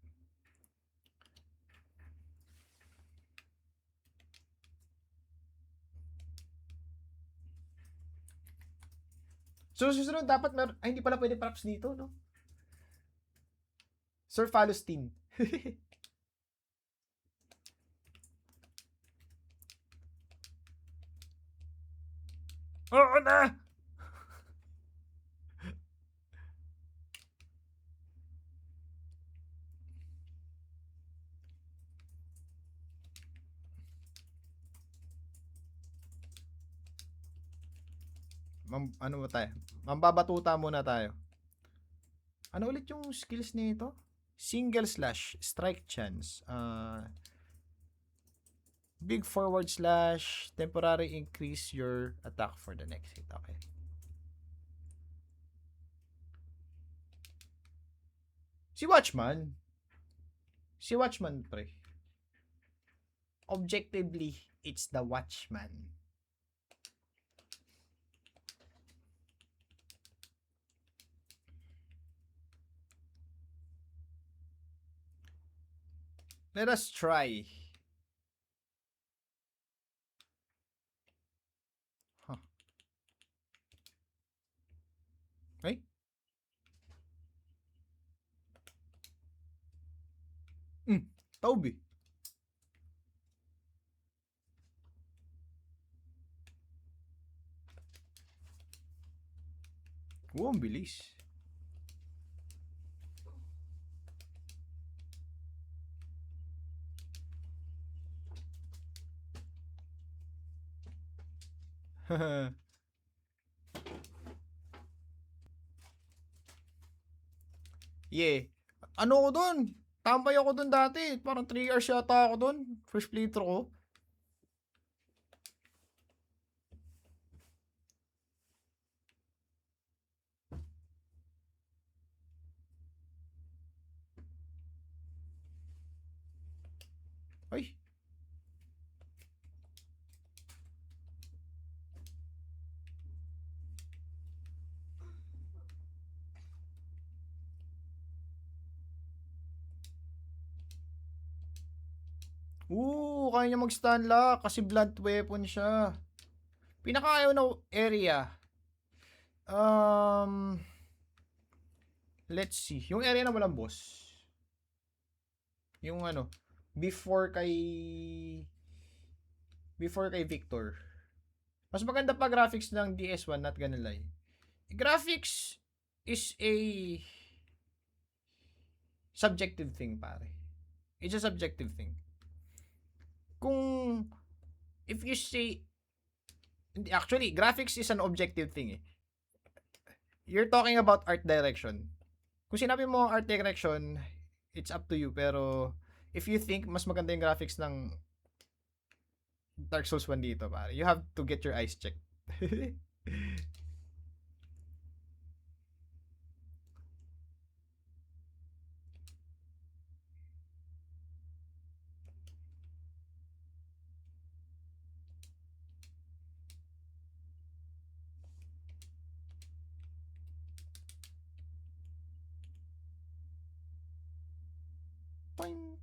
So, susunod, dapat ay, hindi pala pwede props dito, no? Sir Falustine. Oo na! Ano ba tayo? Mambabatuta muna tayo. Ano ulit yung skills nito? Single slash, strike chance, big forward slash, temporary increase your attack for the next hit. Okay. Si Watchman. Si Watchman, pre. Objectively, it's the Watchman. Let us try. Huh. Ay? Taubi. Oh, ang bilis. Yeah. Ano ko dun? Tambay ako dun dati. Parang 3 hours yata ako dun. First playthrough ko. Ay. Kaya niya mag-stun lock kasi blunt weapon siya. Pinakaayaw na area. Let's see. Yung area na walang boss. Yung ano, before kay Victor. Mas maganda pa graphics ng DS1, not gonna lie. Graphics is a subjective thing, pare. It's a subjective thing. Kung if you say actually graphics is an objective thing eh. You're talking about art direction. Kung sinabi mo art direction, it's up to you, pero if you think mas maganda yung graphics ng Dark Souls 1 dito, pare, you have to get your eyes checked. Poing.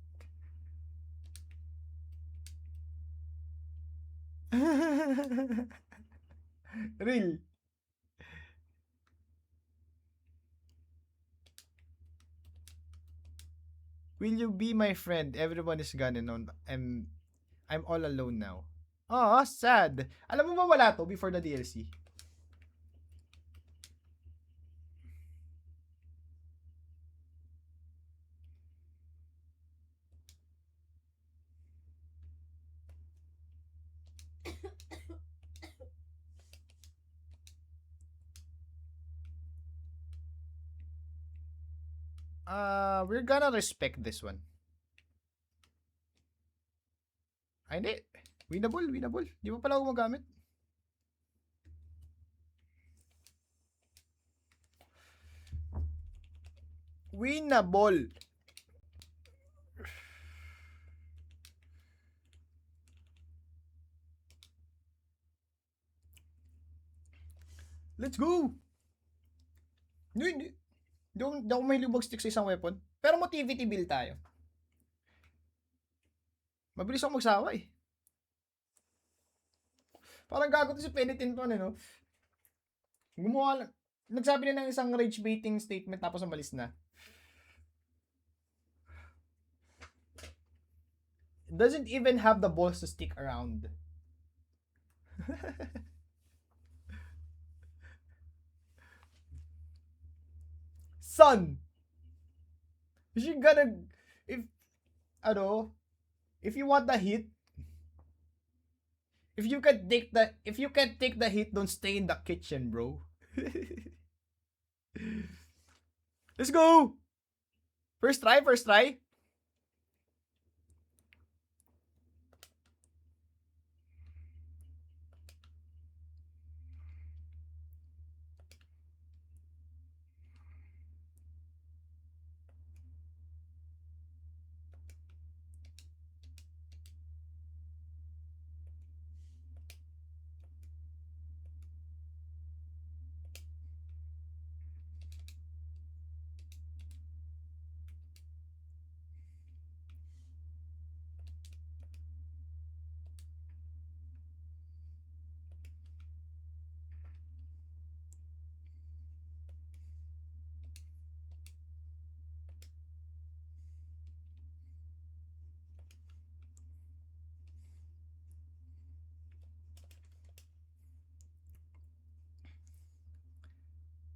Real. Will you be my friend? Everyone is gone and I'm all alone now. Oh, sad. Alam mo ba wala to before the DLC? We're gonna respect this one. Ay, hindi. Winnable. Di mo pala ako magamit. Winnable. Let's go! Hindi ako may mag-stick sa isang weapon. Pero motivity build tayo. Mabilis ako magsawa eh. Parang gago to si Penitent one, no? Gumawa lang. Nagsabi na ng isang rage baiting statement tapos umalis na. Doesn't even have the balls to stick around. Son! If you gonna... If you want the hit, if you can take the hit, don't stay in the kitchen, bro. Let's go! First try.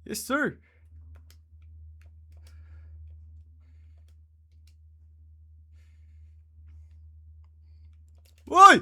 Yes, sir. Why?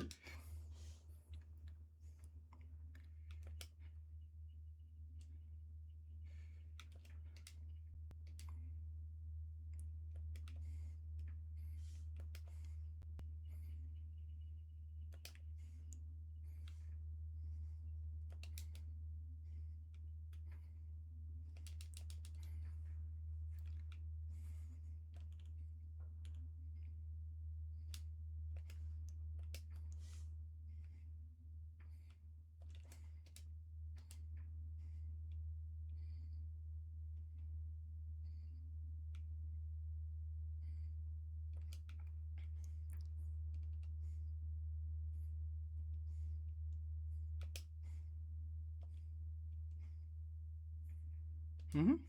Mm-hmm.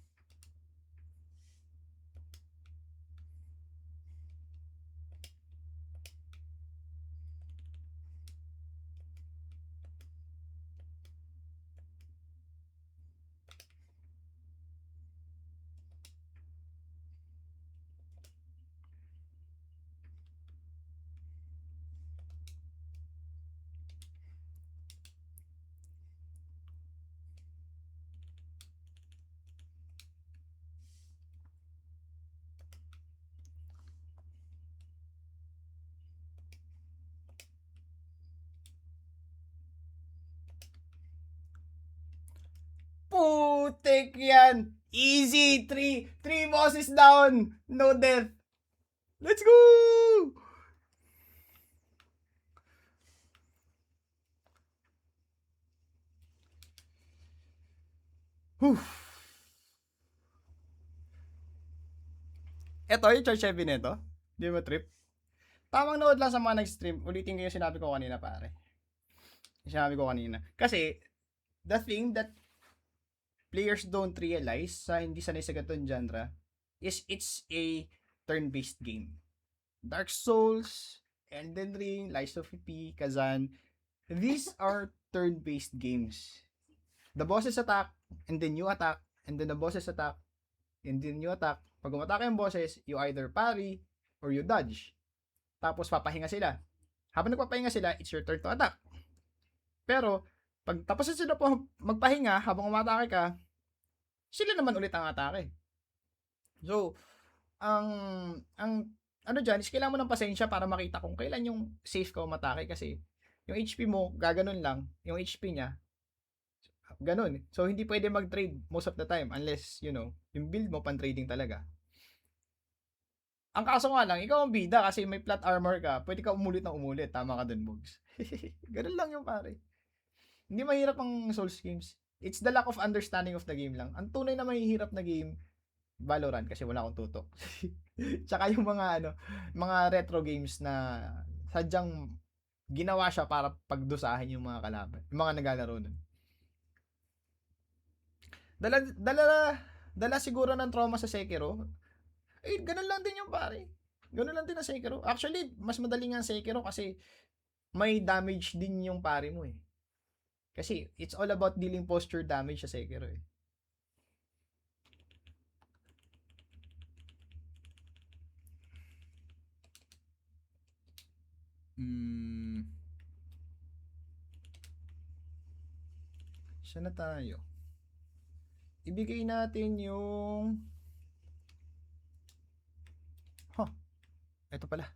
Putik yan! Easy! Three bosses down! No death! Let's go! Whew. Eto, yung charge heavy nito. Di mo trip? Tamang nood lang sa mga nag-stream. Ulitin ko yung sinabi ko kanina, pare. Yung sinabi ko kanina. Kasi, the thing that players don't realize sa hindi sanay sa ganitong genre is it's a turn-based game. Dark Souls, Elden Ring, Lies of P, Kazan, these are turn-based games. The bosses attack, and then you attack, and then the bosses attack, and then you attack. Pag umatake yung bosses, you either parry or you dodge. Tapos papahinga sila. Habang nagpapahinga sila, it's your turn to attack. Pero, pag tapos na sila po magpahinga habang umatake ka, sila naman ulit ang atake. So, ang ano dyan, is kailangan mo ng pasensya para makita kung kailan yung safe ka umatake kasi yung HP mo, gaganon lang, yung HP niya, ganun. So, hindi pwede mag-trade most of the time unless, you know, yung build mo pan-trading talaga. Ang kaso nga lang, ikaw ang bida kasi may plot armor ka. Pwede ka umulit ng umulit. Tama ka dun, Bogs. Ganun lang yung pare. Hindi mahirap ang Souls games. It's the lack of understanding of the game lang. Ang tunay na mahihirap na game, Valorant kasi wala akong tutok. Tsaka yung mga retro games na sadyang ginawa siya para pagdusahin yung mga kalaban, yung mga naglalaro nun. Dala, dala, dala siguro ng trauma sa Sekiro. Eh, ganun lang din yung pare. Ganun lang din ang Sekiro. Actually, mas madali nga ang Sekiro kasi may damage din yung pare mo eh. Kasi it's all about dealing posture damage sa Sekiro eh. Hmm. Saan na tayo? Ibigay natin yung... Huh. Ito pala.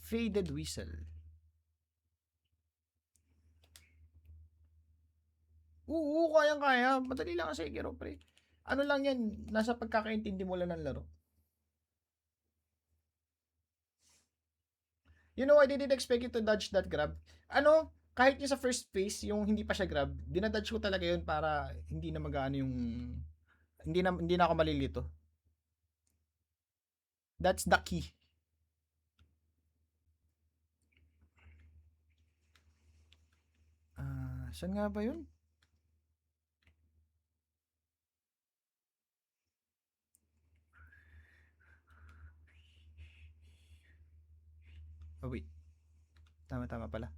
Faded Whistle. Oo, kayang-kaya. Madali lang ang Sekiro, pre. Ano lang yan, nasa pagkakaintindi mo lang ng laro. You know, I didn't expect you to dodge that grab. Ano, kahit yung sa first phase, yung hindi pa siya grab, dinadodge ko talaga yun para hindi na mag-ano yung... Hindi na ako malilito. That's the key. Saan nga ba yun? Oh, wait. Tama pala.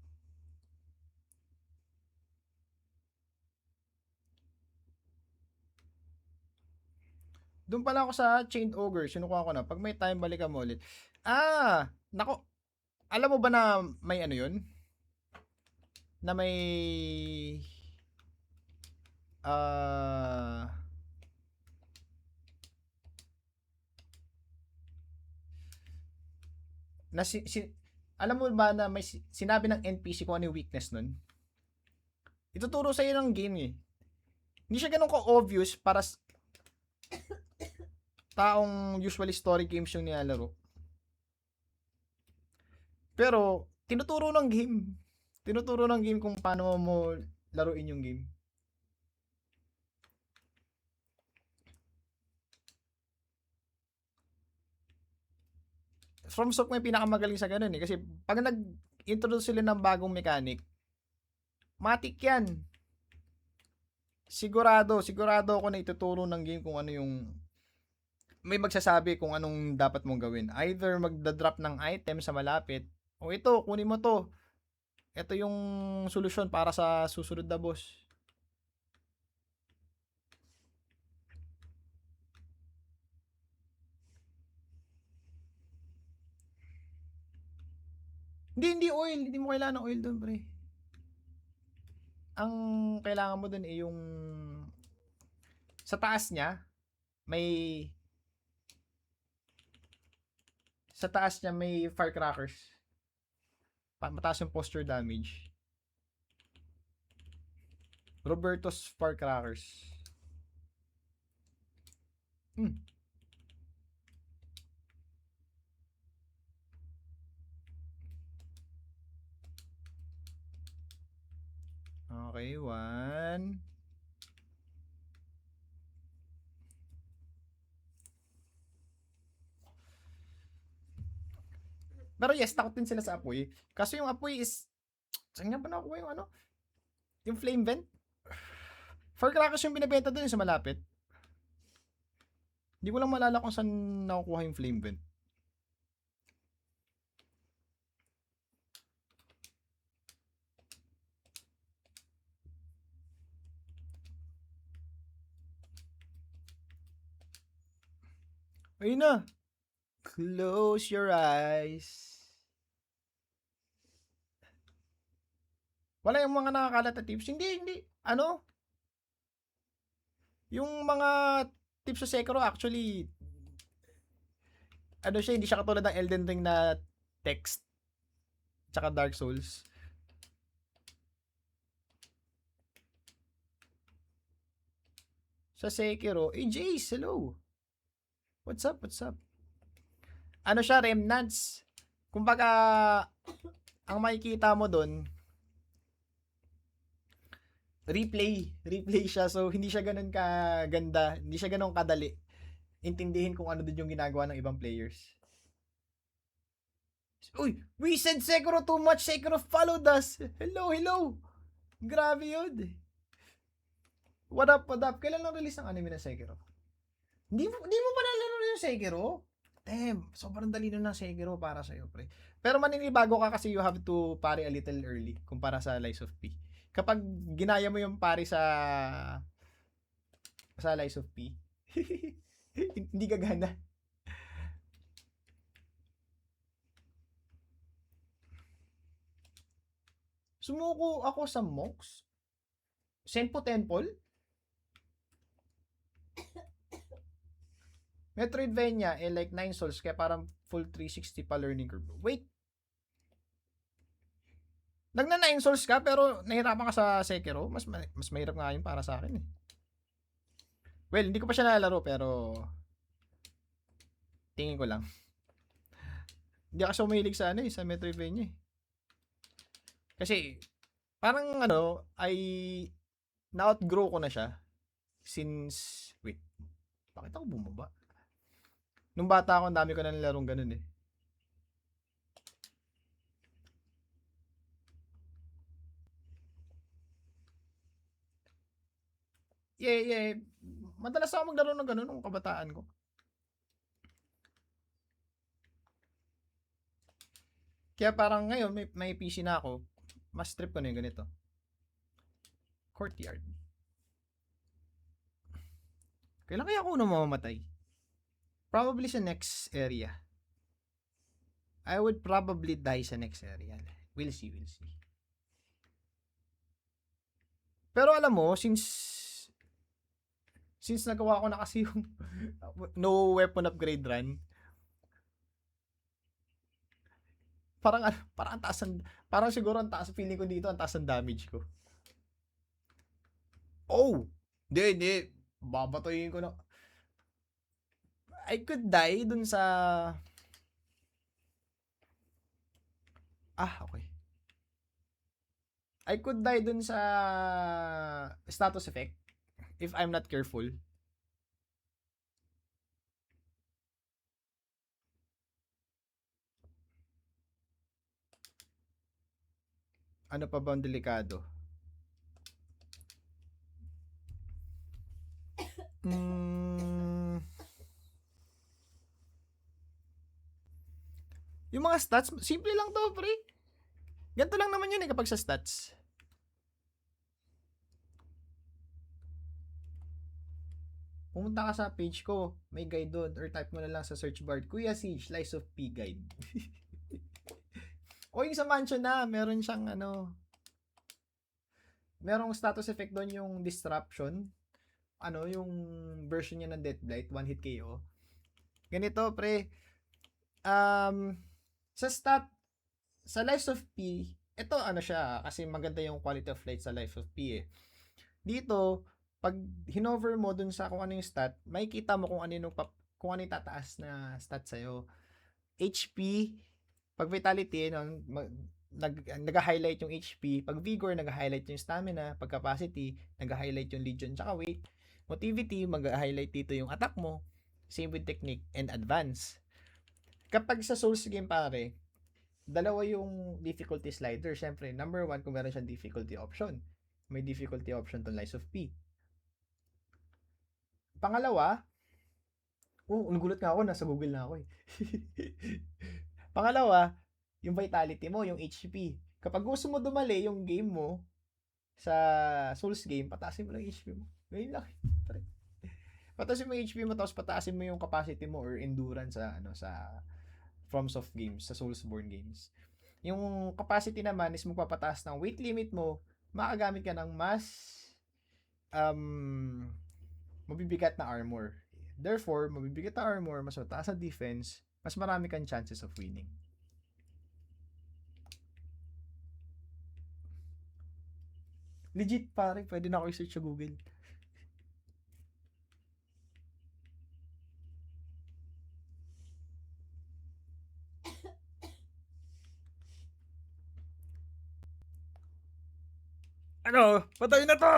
Doon pala ako sa Chained Ogre. Sinukuha ko na. Pag may time, balikan mo ulit. Nako. Alam mo ba na may ano yun? Na may... Ah... na alam mo ba na may sinabi ng NPC kung ano yung weakness nun? Ituturo sa'yo ng game eh. Hindi siya ganun ka-obvious para taong usually story games yung nilalaro. Pero, tinuturo ng game. Tinuturo ng game kung paano mo laruin yung game. FromSoft may pinakamagaling sa ganun eh. Kasi pag nag-introduce sila ng bagong mechanic, matik yan. Sigurado ako na ituturo ng game kung ano yung may magsasabi kung anong dapat mong gawin. Either magda-drop ng item sa malapit, o ito, kunin mo to. Ito yung solusyon para sa susunod na boss. Hindi oil. Hindi mo kailangan ng oil doon, pre. Ang kailangan mo doon ay yung sa taas niya, may firecrackers. Mataas yung posture damage. Roberto's firecrackers. Okay, one. Pero yes, takot din sila sa apoy. Kaso yung apoy is... Saan nga ba nakuha yung ano? Yung flame vent? Firecrackers yung binibenta dun sa malapit. Hindi ko lang malala kung saan nakukuha yung flame vent. Ayun na. Close your eyes. Wala yung mga nakakalat na tips. Hindi. Ano? Yung mga tips sa Sekiro actually ano siya, hindi siya katulad ng Elden Ring na text tsaka Dark Souls. sa Sekiro. Jace, hello. What's up? What's up? Ano siya, Remnants. Kumbaga, ang makikita mo doon, replay siya. So, hindi siya ganun kaganda. Hindi siya ganun kadali. Intindihin kung ano din yung ginagawa ng ibang players. Uy, we said Sekiro too much. Sekiro followed us. Hello, hello. Grabe yun. What up, what up? Kailan lang release ng anime ng Sekiro? Hindi mo pa nalaro yung Sekiro? Damn, sobrang dali nun ng Sekiro para sa'yo, pre. Pero maninibago ka kasi you have to pare a little early kumpara sa Lies of P. Kapag ginaya mo yung pare sa Lies of P, hindi gagana. Sumuko ako sa Monks? Senpo Temple? Metroidvania, like 9 souls, kaya parang full 360 pa learning curve. Wait! Nagna 9 souls ka, pero nahirapan ka sa Sekiro? Mas mahirap nga yun para sa akin eh. Well, hindi ko pa siya nalalaro, pero tingin ko lang. Hindi ako umihilig sa sa Metroidvania eh. Kasi, parang ay na-outgrow ko na siya since, wait, bakit ako bumaba? Nung bata ako, ang dami ko na nilarong ganun eh. Yeah. Madalas ako maglaro ng ganun nung kabataan ko. Kaya parang ngayon, may PC na ako, mas trip ko na yung ganito. Courtyard. Kailan kaya ako mamamatay? Probably sa next area. I would probably die sa next area. We'll see. Pero alam mo, since nagawa ko na kasi yung no weapon upgrade run, parang ang taas parang siguro ang taas feeling ko dito, ang taas ng damage ko. Oh, hindi. Babatoyin ko na. I could die dun sa okay. I could die dun sa status effect if I'm not careful. Ano pa ba ang delikado? Yung mga stats, simple lang to, pre. Ganito lang naman yun kapag sa stats. Pumunta ka sa page ko, may guide doon, or type mo na lang sa search bar, Kuya Siege, Lies of P guide. O yung sa mansion na, meron siyang merong status effect doon yung disruption. Yung version niya ng Deathblight, one hit KO. Ganito, pre. Sa Lies of P, ito siya, kasi maganda yung quality of life sa Lies of P eh. Dito, pag hinover mo dun sa kung ano yung stat, makikita mo kung ano yung tataas na stat sa'yo. HP, pag vitality, nag-highlight yung HP. Pag vigor, nag-highlight yung stamina. Pag capacity, nag-highlight yung legion tsaka weight. Motivity, mag-highlight dito yung attack mo. Same with technique and advance. Kapag sa Souls game pare, dalawa yung difficulty slider. Siyempre, number 1, kung meron siyang difficulty option. May difficulty option tong Lies of P. Pangalawa, nagulat nga ako, nasa Google na ako eh. Pangalawa, yung vitality mo, yung HP. Kapag gusto mo dumali yung game mo sa Souls game, pataasin mo lang yung HP mo. Ngayon lang. Pataasin mo yung HP mo, tapos pataasin mo yung capacity mo or endurance sa FromSoft games, sa Soulsborne games. Yung capacity naman is magpapataas ng weight limit mo, makagamit ka ng mas mabibigat na armor. Therefore, mabibigat na armor, mas mataas na defense, mas marami kang chances of winning. Legit pare, pwede na ako i-search sa Google. Ano? Patay na to!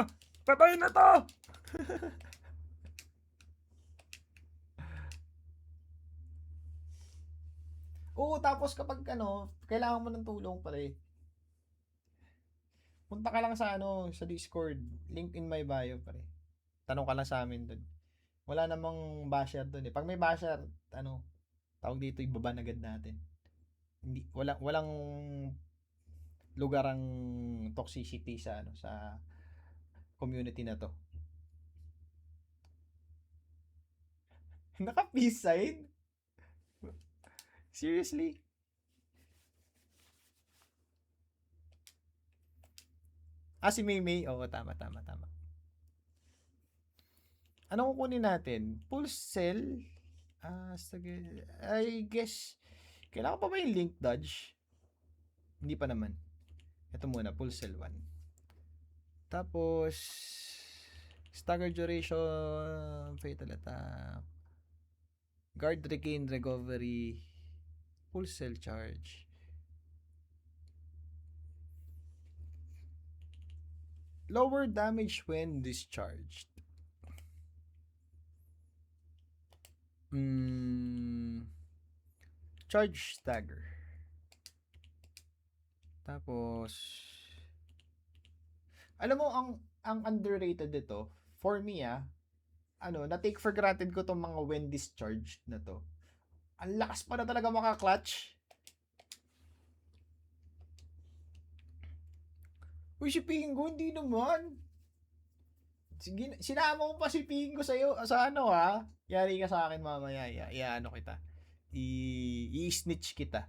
Patay na to! Oo, tapos kapag ano, kailangan mo ng tulong pare. Punta ka lang sa ano, sa Discord. Link in my bio pare. Tanong ka lang sa amin doon. Wala namang basher doon eh. Pag may basher, ano, tawag dito ibaban agad natin. Hindi walang lugar ang toxicity sa ano sa community na to. Naka peace sign? Seriously? Ah, si Maymay. Oo, tama, tama, tama. Anong kukunin natin? Full cell? Ah, sige. I guess, kailangan pa ba yung link dodge? Hindi pa naman. Ito muna, full cell 1. Tapos, stagger duration, fatal attack, guard regain recovery, full cell charge. Lower damage when discharged. Charge stagger. Tapos, alam mo, ang underrated dito, for me ano, na-take for granted ko tong mga when discharged na to. Ang lakas pa na talaga maka-clutch. Uy, si Pingo, hindi naman. Sige, sinama mo pa si Pingo sa'yo, sa ano Yari ka sa akin mamaya, ano kita. I-snitch kita.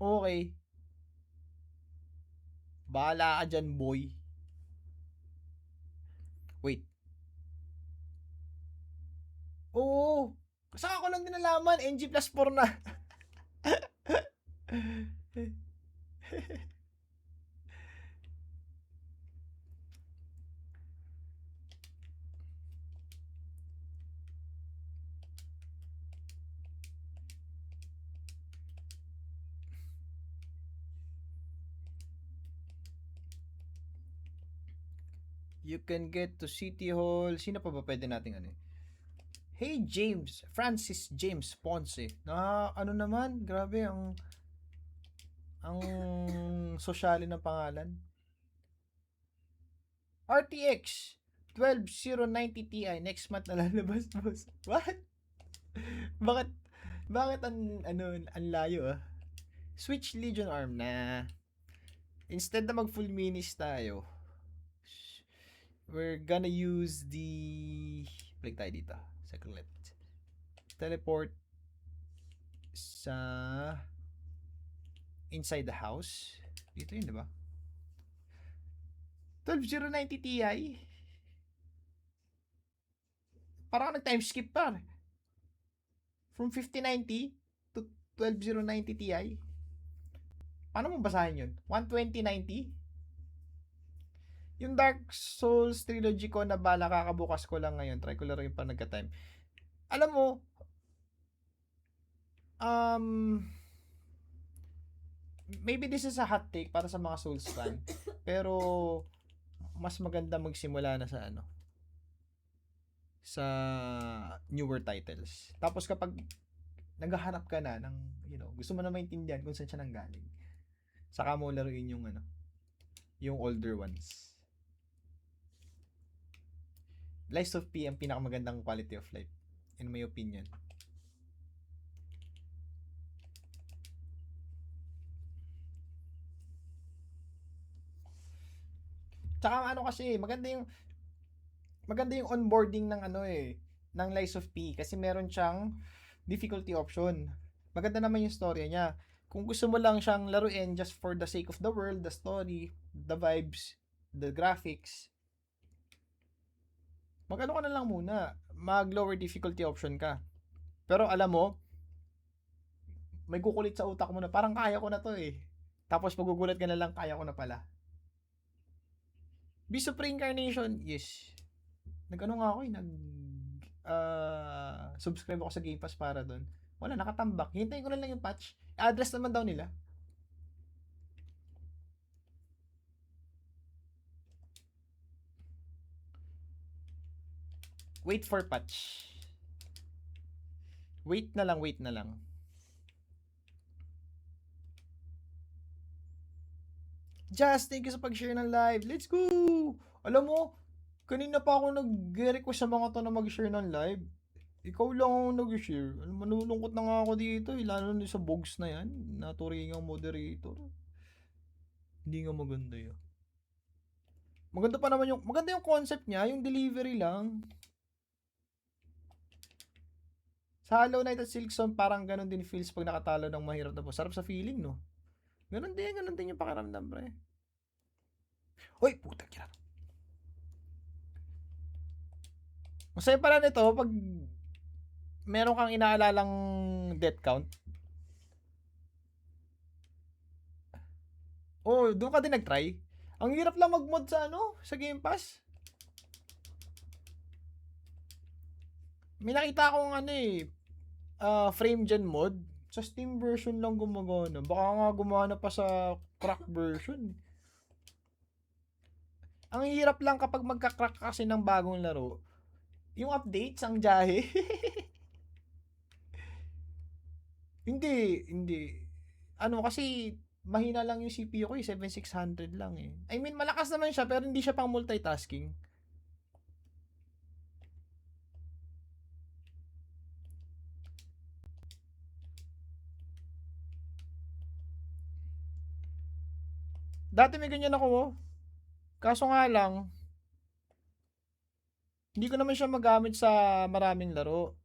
Okay. Bahala ka dyan, boy. Wait. Oo. Saka ko lang din nalaman, NG plus 4 na. You can get to City Hall. Sino pa ba pwede nating ano? Hey James, Francis James Ponce. Ano naman, grabe ang sosyalin ng pangalan. RTX 12090 Ti next month na lalabas, boss. What? bakit bakit ang layo Switch Legion Arm na instead na mag full minis tayo, we're gonna use the balik tayo dito. Second teleport sa inside the house. Dito yun, di ba? 12090 Ti. Parang nag-time skip pa. From 5090 to 12090 Ti. Paano mo basahin yun? 12090? Yung Dark Souls trilogy ko na bala kakabukas ko lang ngayon. Try ko lang rin pa nagka-time. Alam mo, maybe this is a hot take para sa mga Souls fan. Pero, mas maganda magsimula na sa sa newer titles. Tapos kapag naghahanap ka na ng, gusto mo na maintindihan kung saan siya nanggaling, saka mo laruin yung yung older ones. Lies of P ang pinakamagandang quality of life in my opinion. Tsaka kasi, maganda yung onboarding ng ng Lies of P kasi meron siyang difficulty option. Maganda naman yung story niya. Kung gusto mo lang siyang laruin just for the sake of the world, the story, the vibes, the graphics, mag-ano ka na lang muna. Mag lower difficulty option ka. Pero alam mo, may kukulit sa utak mo na parang kaya ko na to eh. Tapos magugulat ka na lang, kaya ko na pala. Beast of Reincarnation, yes. Nag-ano nga ako nag subscribe ako sa Game Pass para doon. Wala, nakatambak. Hintayin ko na lang yung patch. Address naman daw nila. Wait for patch. Wait na lang, wait na lang. Just, thank you sa pag-share ng live. Let's go! Alam mo, kanina pa ako nag-request sa mga to na mag-share ng live. Ikaw lang ang nag-share. Alam, manulungkot na nga ako dito eh. Lalo na sa bogs na yan. Naturingang moderator. Hindi nga maganda yun. Maganda pa naman yung, maganda yung concept niya, yung delivery lang. Sa Hollow Knight at Silksong, parang ganun din feels pag nakatalo ng mahirap na boss. Sarap sa feeling, no? Ganun din yung pakiramdam, pre. Hoy, putang ina. Masaya pala nito pag meron kang inaalalang death count. Oh, doon ka din nag-try. Ang hirap lang mag-mod sa ano, sa Game Pass. May nakita akong ano eh, frame gen mod. Sa Steam version lang gumagana. Baka nga gumana pa sa crack version. Ang hirap lang kapag magka-crack kasi ng bagong laro. Yung updates, ang jahe. Hindi. Ano kasi, mahina lang yung CPU ko eh, 7600 lang eh. I mean, malakas naman siya pero hindi siya pang multitasking. Dati may ganyan ako oh. Kaso nga lang, hindi ko naman siya magamit sa maraming laro.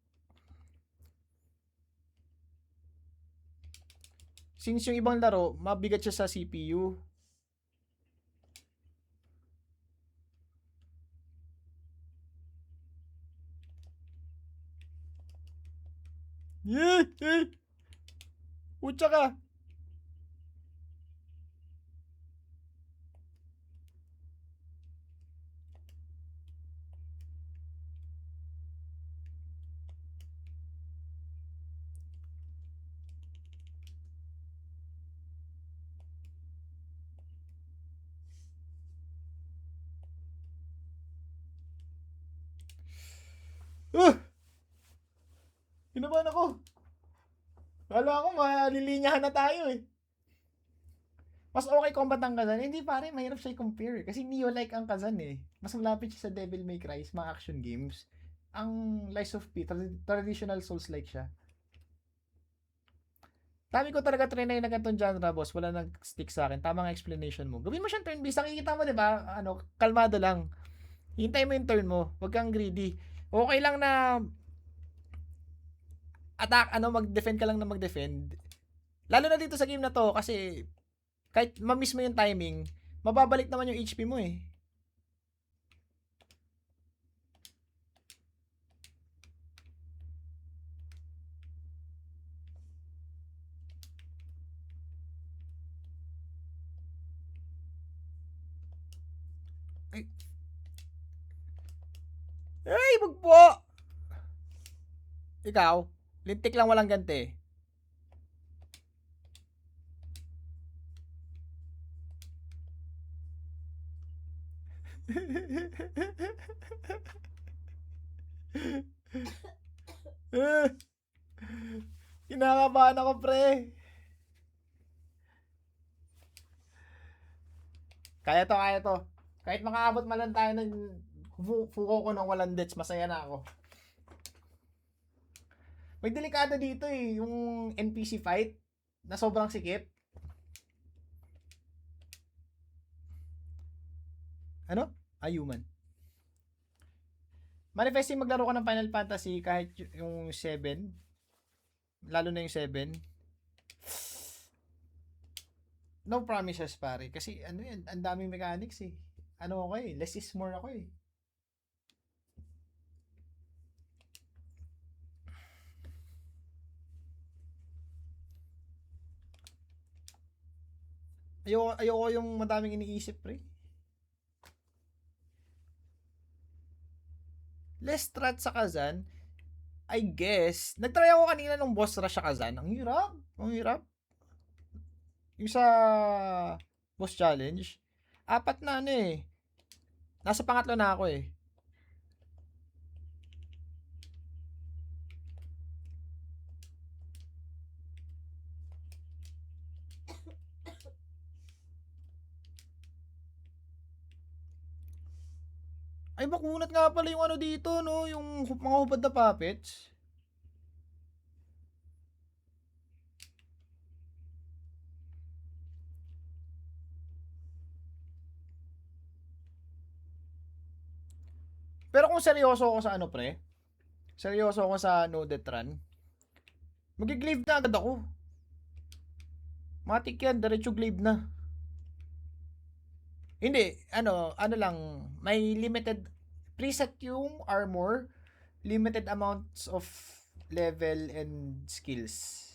Since yung ibang laro, mabigat siya sa CPU. Yeah! Utsa ka! Uh! Kinabahan ako. Kala ko malilinyahan na tayo eh. Mas okay combat ang Kazan. Hindi pare, mahirap siya i-compare. Kasi Neo-like ang Kazan eh. Mas malapit siya sa Devil May Cry, mga action games. Ang Lies of P, traditional Souls-like siya. Dami ko talaga trinay na ganitong genre, boss. Wala nag-stick sa akin. Tamang explanation mo. Gawin mo siyang turn-based. Nakikita mo, di ba? Ano, kalmado lang. Hintay mo yung turn mo. Huwag kang greedy. Okay lang na attack, ano, mag-defend ka lang na mag-defend. Lalo na dito sa game na to, kasi kahit ma-miss mo yung timing, mababalik naman yung HP mo eh. Ay, ay, wag po! Ikaw, lintik lang walang ganti. Kinakabahan ako, pre. Kaya to. Kahit makaabot man lang tayo ng fuko ko ng walang deaths, masaya na ako. May delikado dito eh, yung NPC fight na sobrang sikip. Ano? Human. Manifesting maglaro ka ng Final Fantasy kahit yung 7. Lalo na yung 7. No promises pare. Kasi ano yan, ang daming mechanics eh. Ano ako eh, less is more ako eh. Ayoko yung madaming iniisip pre. Less strat sa Kazan. I guess. Nagtry ako kanina ng boss rush sa Kazan. Ang hirap. Ang hirap. Yung sa boss challenge. 4 na ano eh. Nasa pangatlo na ako eh. Ay, bakunat nga pala yung ano dito, no? Yung mga hubad na puppets. Pero kung seryoso ako sa ano, pre, seryoso ako sa no death run, magiglaive na agad ako. Matik yan, diretso glaive na. Hindi, ano lang, may limited preset yung armor, limited amounts of level and skills.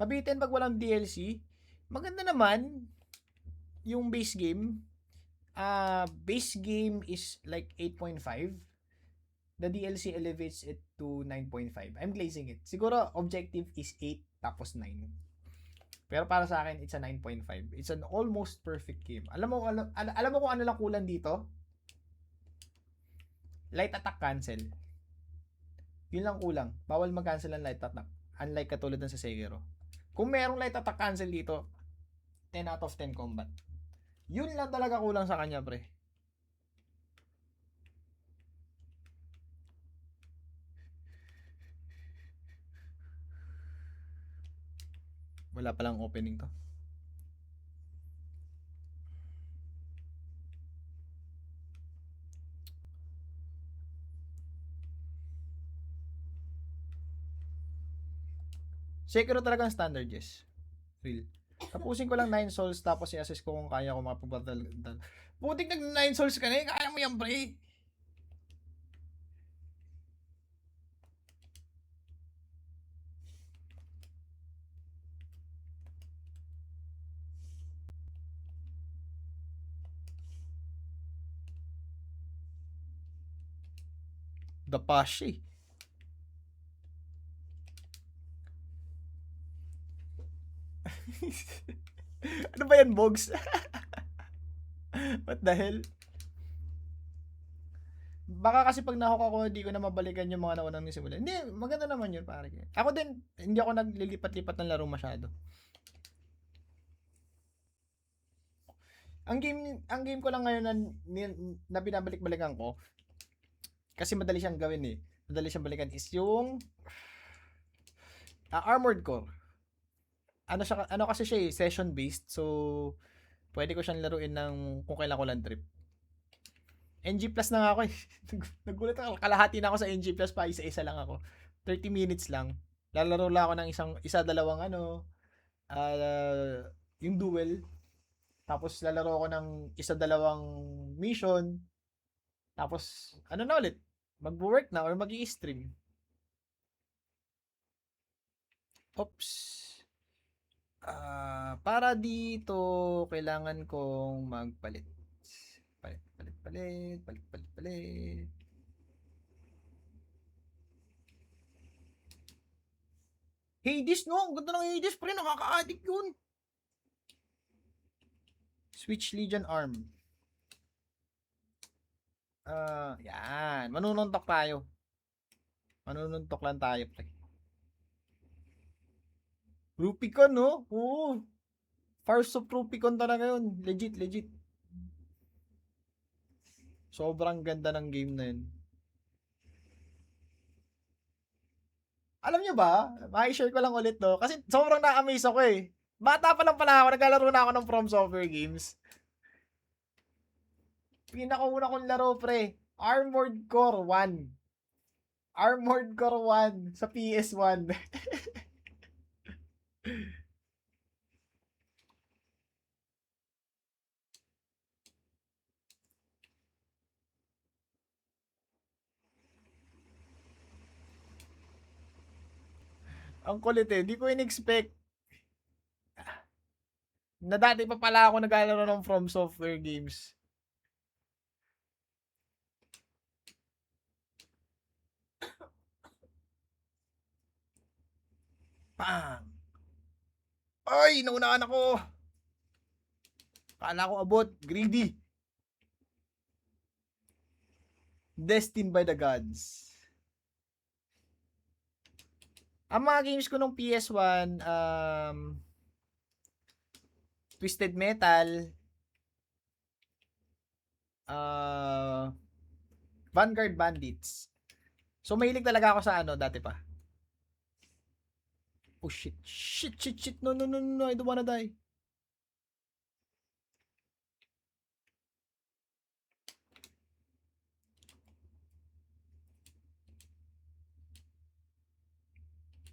Mabitin pag walang DLC. Maganda naman yung base game. Base game is like 8.5. The DLC elevates it to 9.5. I'm glazing it. Siguro objective is 8 tapos 9. Pero para sa akin, it's a 9.5. It's an almost perfect game. Alam mo kung ano lang kulang dito? Light attack cancel. Yun lang kulang. Bawal mag-cancel ang light attack. Unlike katulad ng sa Sekiro. Kung merong light attack cancel dito, 10 out of 10 combat. Yun lang talaga kulang sa kanya, pre. Wala palang opening to. Sekiro talagang standard, yes. Real. Tapusin ko lang 9 souls tapos i-assess ko kung kaya ko makapagbatal. Putik nag 9 souls ka na eh. Kaya mo yan, pre. Dapashi. Ano ba yan, Bogs? What the hell? Baka kasi pag nahok ako, hindi ko na mabalikan yung mga naunang nisimula. Hindi, maganda naman yun, pare. Ako din, hindi ako naglilipat-lipat ng laro masyado. Ang game ko lang ngayon na binabalik-balikan ko, kasi madali siyang gawin eh. Madali siyang balikan is yung Armored Core. Ano kasi siya eh, session based. So pwede ko siyang laruin ng kung kailan ko lang trip. NG Plus na nga ako eh. Nagulat ako. Kalahati na ako sa NG Plus pa. Isa-isa lang ako. 30 minutes lang. Lalaro lang ako ng dalawang yung duel. Tapos lalaro ako ng dalawang mission. Tapos, ano na ulit? Mag-work na or mag-i-stream. Oops. Para dito, kailangan kong magpalit. Palit. Hades, no? Ang ganda ng Hades, pre. Nakaka-addict yun. Switch Legion Arm. Yan. Manununtok tayo. Manununtok lang tayo, pre. Rupicon, no? Oo. Fars of Rupicon talaga yun. Legit. Sobrang ganda ng game na yun. Alam nyo ba? Ma-share ko lang ulit, no? Kasi sobrang na-amaze ako eh. Bata pa lang pala ako, naglalaro na ako ng From Software games. Pinakauna kong laro, pre. Armored Core 1. Armored Core 1 sa PS1. Ang kulit eh. Di ko in-expect na dati pa pala ako naglalaro ng From Software games. Pang! Ay, naunahan ako! Kala ko abot. Greedy. Destined by the gods. Ang mga games ko nung PS1, Twisted Metal, Vanguard Bandits. So, mahilig talaga ako sa ano, dati pa. Oh, shit. Shit, shit, shit. No, no, no, no, no. I don't wanna die.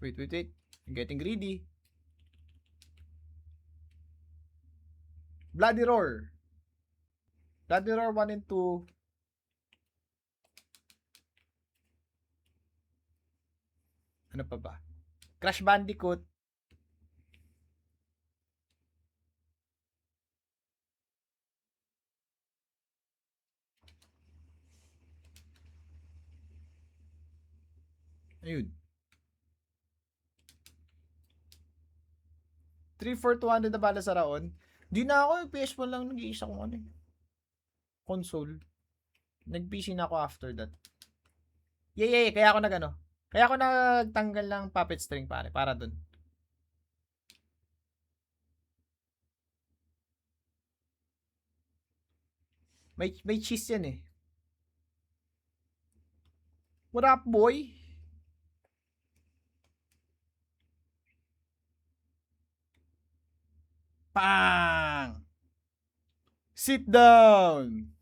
Wait, wait, wait. I'm getting greedy. Bloody Roar. Bloody Roar 1 and 2. Ano pa ba? Crash Bandicoot. Ayun. 3-4-200 na bala sa raon. Di na ako, PS1 lang nag-iisa kong ano, console. Nag-PC na ako after that. Yeah. Kaya ako nag-ano. Kaya ako nagtanggal ng puppet string pare, para dun. May cheese yan eh. What up, boy? Pang! Sit down!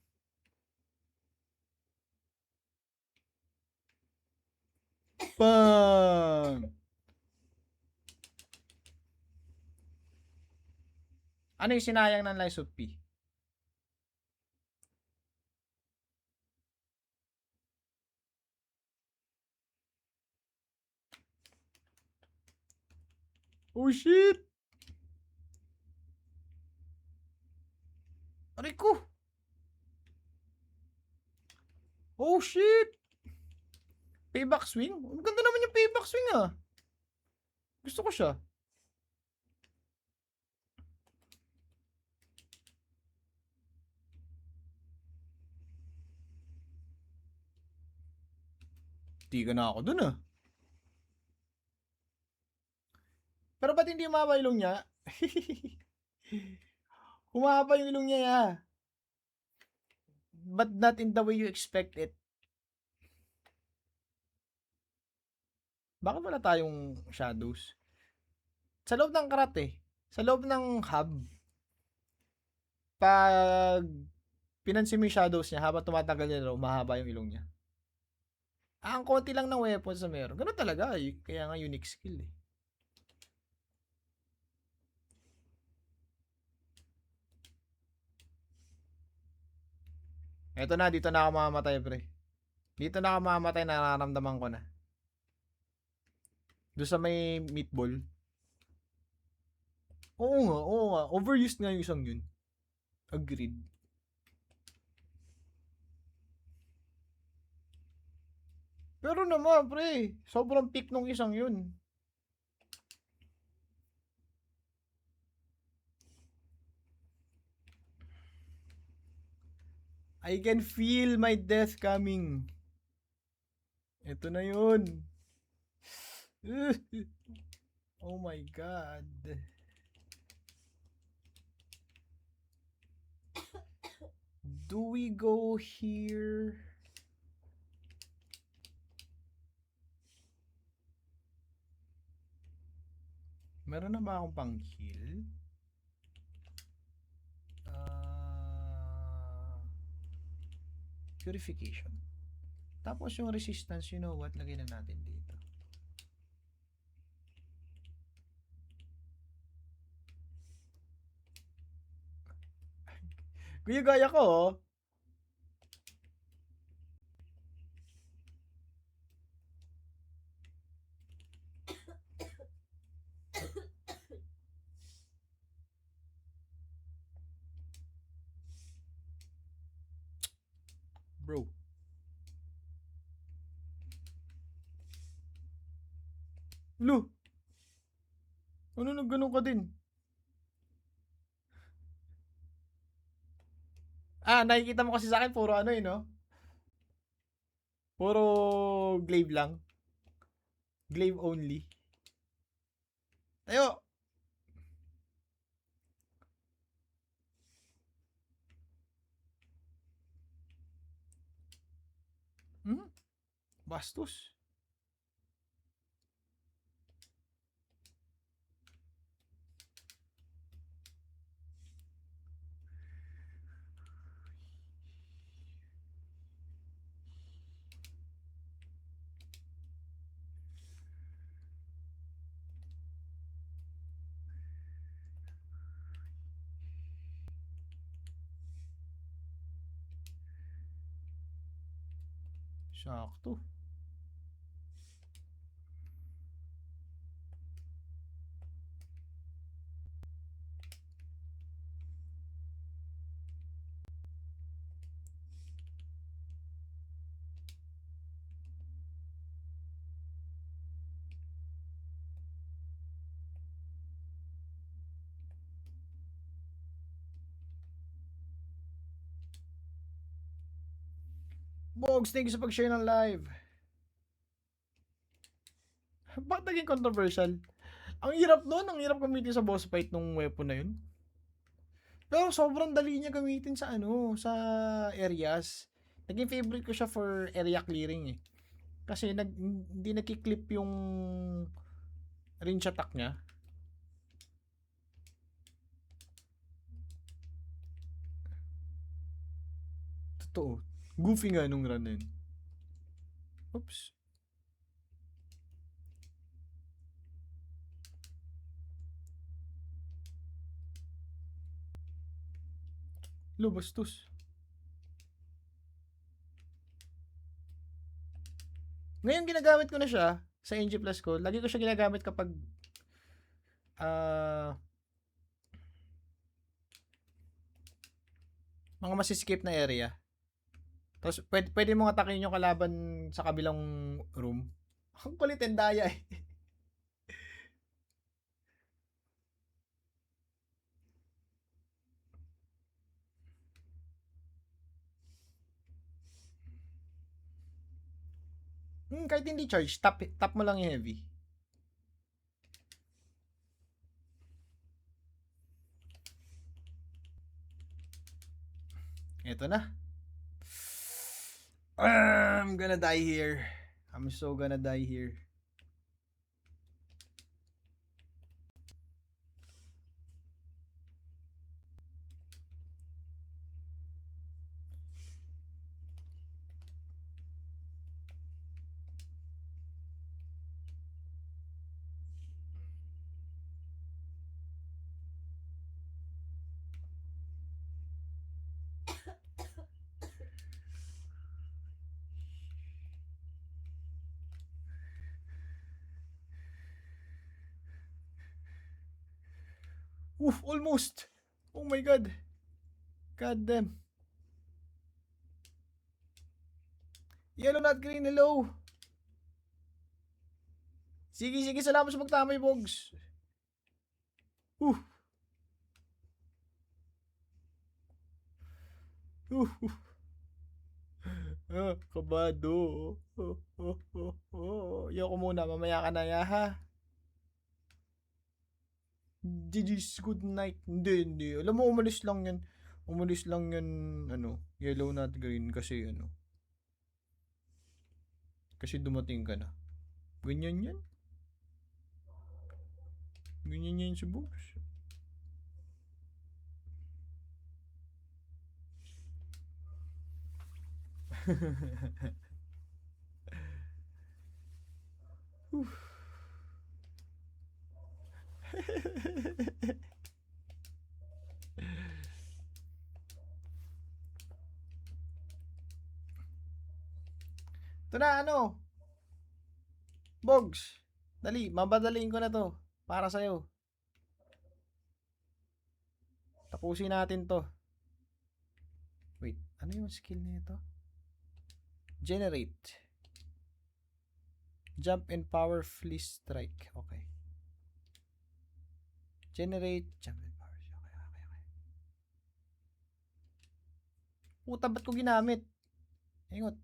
Pang! Ano yung sinayang ng Lies of P? Oh shit! Aray ko! Oh shit! Payback swing? Ang ganda naman yung payback swing ah. Gusto ko siya. Tiga na ako dun ah. Pero ba't hindi umaba yung ilong niya? Humaba yung ilong niya ya. But not in the way you expect it. Bakit wala tayong shadows? Sa loob ng karat eh. Sa loob ng hub. Pag pinansin mo yung shadows niya, habang tumatagal niya, umahaba yung ilong niya. Ang konti lang ng weapons na meron. Ganun talaga eh. Kaya nga unique skill eh. Eto na, dito na ako mamamatay pre. Dito na ako mamamatay, nararamdaman ko na. Doon sa may meatball. Oo nga. Overused nga yung isang yun. Agreed. Pero naman, pre, sobrang peak nung isang yun. I can feel my death coming. Ito na yun. Oh my God. Do we go here? Meron na ba akong pang heal? Purification. Tapos yung resistance, you know what? Lagay na natin dito. Kuya gaya ko oh. Bro. Lu. Ano nagganon ka din? Nakikita mo kasi sa akin, puro ano no? Puro glaive lang. Glaive only. Tayo! Hmm? Bastos. Sakto. Bogs, thank you sa pag-share ng live. Bakit naging controversial? Ang hirap nun, ang hirap gamitin sa boss fight nung weapon na yun. Pero sobrang dali niya gamitin sa ano, sa areas. Naging favorite ko siya for area clearing eh. Kasi hindi nagki-clip yung range attack niya. Totoo. Goofy nga nung run na yun. Oops. Lubastos. Ngayon ginagamit ko na siya sa NG Plus ko. Lagi ko siya ginagamit kapag mga masiskip na area. Tapos pwede mong atakin yung kalaban sa kabilang room. Ang kulit and daya eh. Kahit hindi charge, tap mo lang yung heavy. Ito na. I'm gonna die here. I'm so gonna die here. Oof, almost. Oh my god. God damn. Yellow not green, hello. Sige, sige, salamat sa pagtamay, Bogs. Uh. Kabado. Yoko muna, mamaya ka na ya, ha? GG's, good night. Hindi. Alam mo, umalis lang yan. Umalis lang yan, ano, yellow not green kasi, ano, kasi dumating ka na. Ganyan yan. Ganyan yan si Bogs. Ito na, ano? Bogs. Dali, mabadaliin ko na to. Para sa'yo. Tapusin natin to. Wait, ano yung skill nito? Generate. Jump and power fleece strike. Okay. Generate champion powers. Okay. Puta, ba't ko ginamit? Ingot.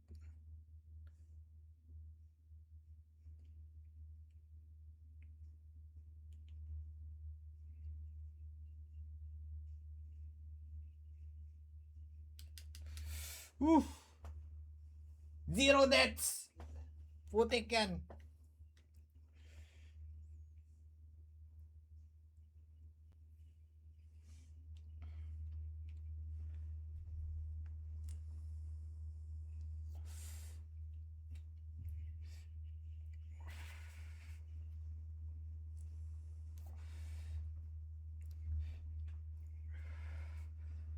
Oof. Zero deaths. Putik yan.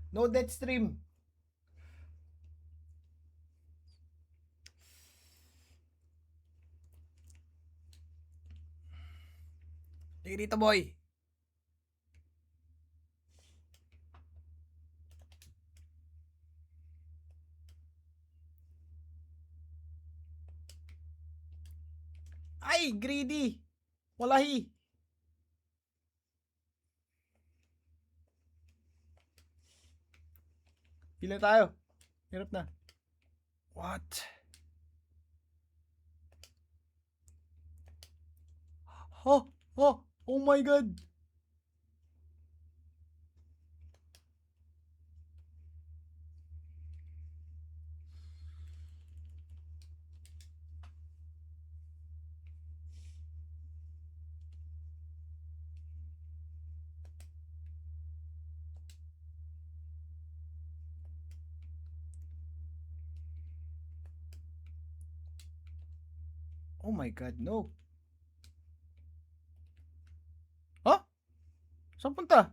No death stream. Sige dito, boy. Ay, greedy. Walahi. Pila tayo. Hirap na. What? Oh my god. Oh my god, no. Ha? Saan punta?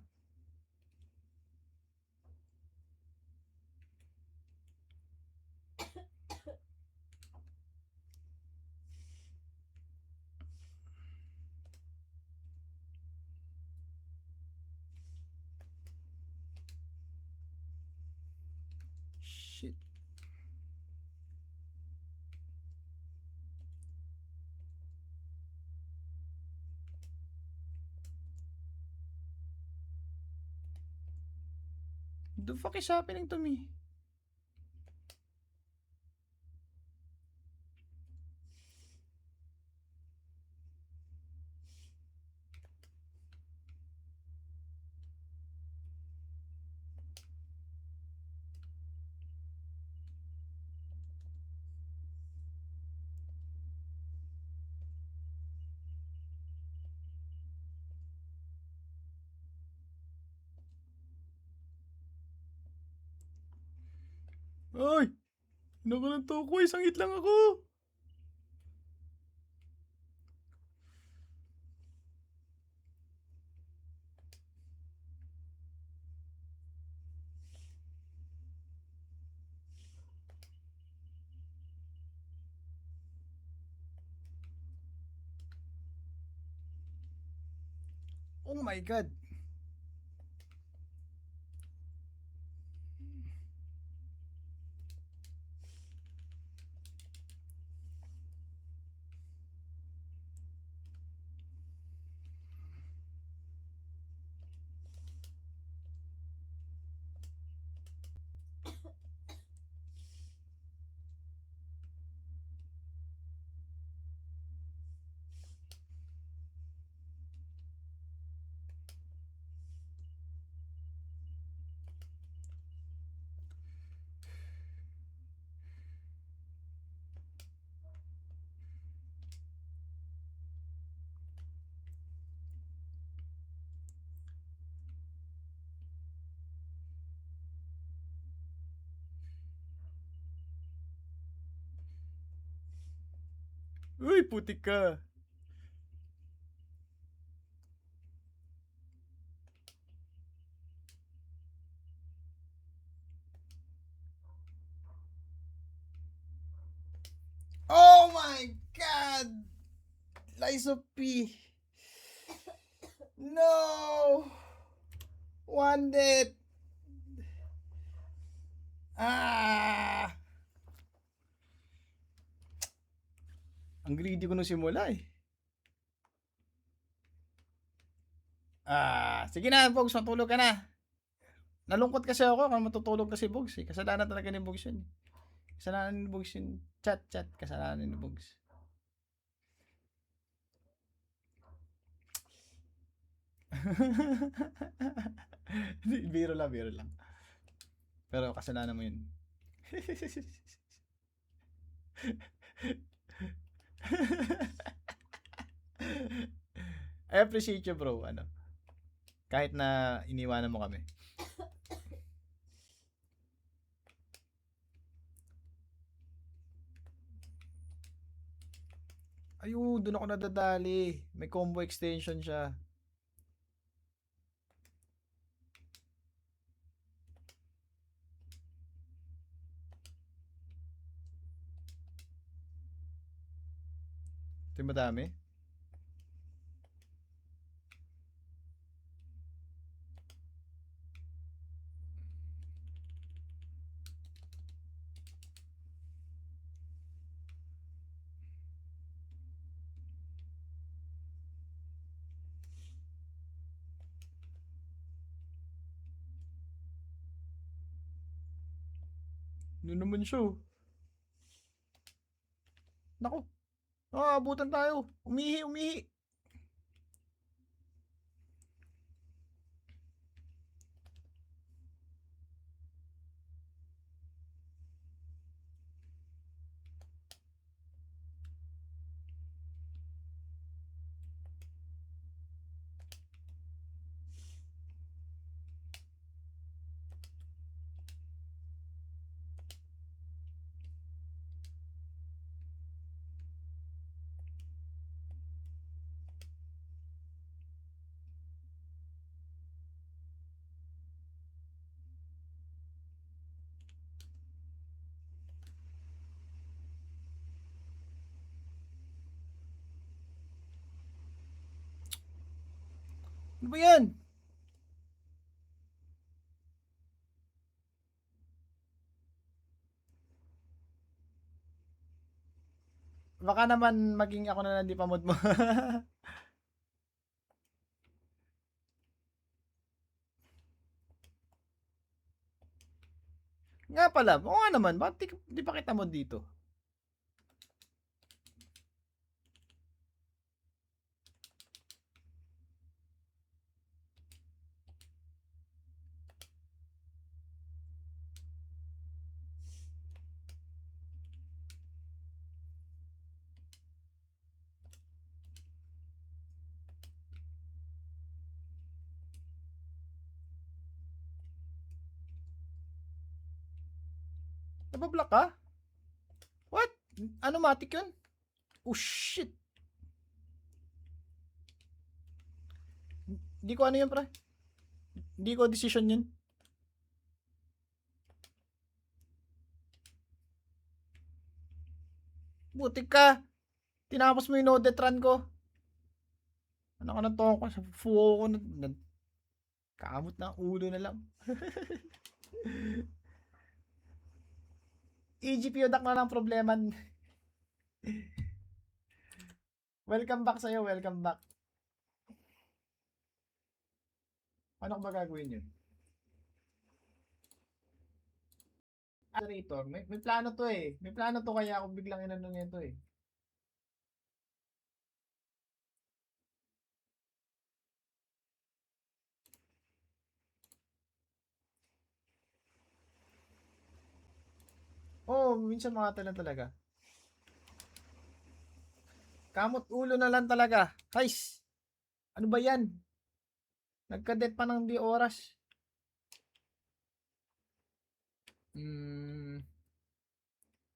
Shit. The fuck is happening to me? Ay! Naku ng tukoy, sangit lang ako. Oh my god. Uy, putik ka. Oh my god! Lies of P. No! One death! Ah! Ang greedy ko nung simula eh. Sige na, Bogs, matulog ka na. Nalungkot kasi ako kung matutulog kasi Bogs eh. Kasalanan talaga ni Bogs yun. Kasalanan ni Bogs yun. Chat. Kasalanan ni Bogs. Biro lang. Pero kasalanan mo yun. I appreciate you, bro. Ano, kahit na iniwanan mo kami. Ayun, doon ako nadadali. May combo extension siya. Ito yung madami. Ano naman siya? Naku. Abutan tayo. Umihi. Ano ba yan? Baka naman maging ako na hindi pamod mo. Nga pala, oo nga naman, bakit di pa kita mod dito? Nabablock ka? What? Ano matik yun? Oh shit. Hindi ko ano yun, pre. Hindi ko decision yun. Butik ka. Tinapos mo yung noded run ko. Ano ka ng toko sa fuo ko na kamot na ulo na lang. EGP Odak na lang problema. Welcome back sa'yo, welcome back. Ano ko ba gagawin yun? Moderator, may plano to eh. May plano to kaya ako biglang inano nito eh. Oo, minsan mga talan talaga. Kamot ulo na lang talaga. Guys, ano ba yan? Nagkadet pa ng di oras.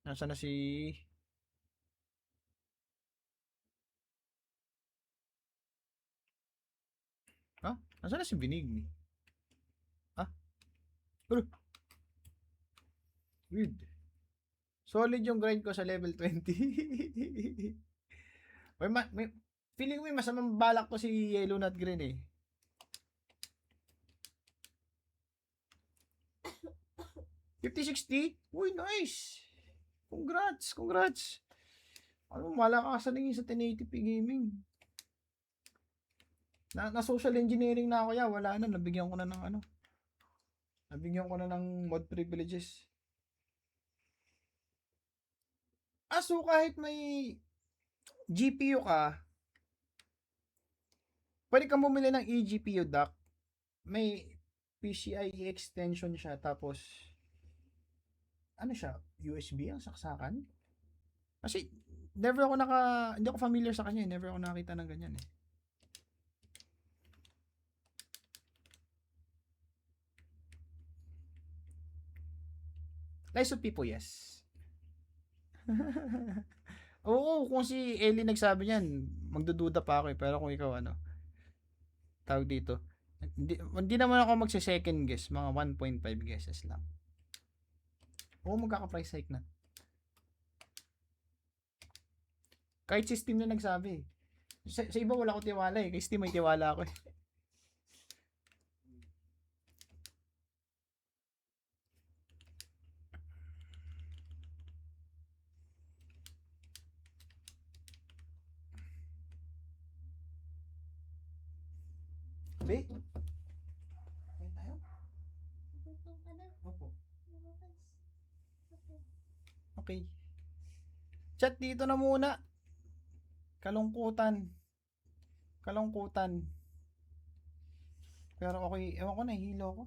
Nasa na si... Ha? Nasa na si Binigni? Ha? Ano? Weird. Solid yung grind ko sa level 20. may, feeling mo may masamang balak to si Yellow Nut Green eh. $50-60? Uy, nice! Congrats! Ano, malakasan din sa 1080p gaming. Na social engineering na ako ya, wala na, nabigyan ko na ng ano. Nabigyan ko na ng mod privileges. So kahit may GPU ka, pwede kang bumili ng eGPU dock. May PCIe extension siya, tapos ano siya, USB ang saksakan. Kasi hindi ako familiar sa kanya, never ako nakita ng ganyan eh. Lies of Pipo, yes. Oo, kung si Ellie nagsabi niyan, magdududa pa ako eh. Pero kung ikaw ano, tawag dito, hindi naman ako magse-second guess, mga 1.5 guesses lang. Oo, magkaka-price hike na. Kahit si Steam na nagsabi. Sa iba wala ko tiwala eh. Kay Steam may tiwala ako eh. Be? Ayun tayo? Gutom ka na. Opo. Lumabas. Okay. Okay. Chat dito na muna. Kalungkutan. Kalungkutan. Pero okay, ewan ko, nahihilo ko.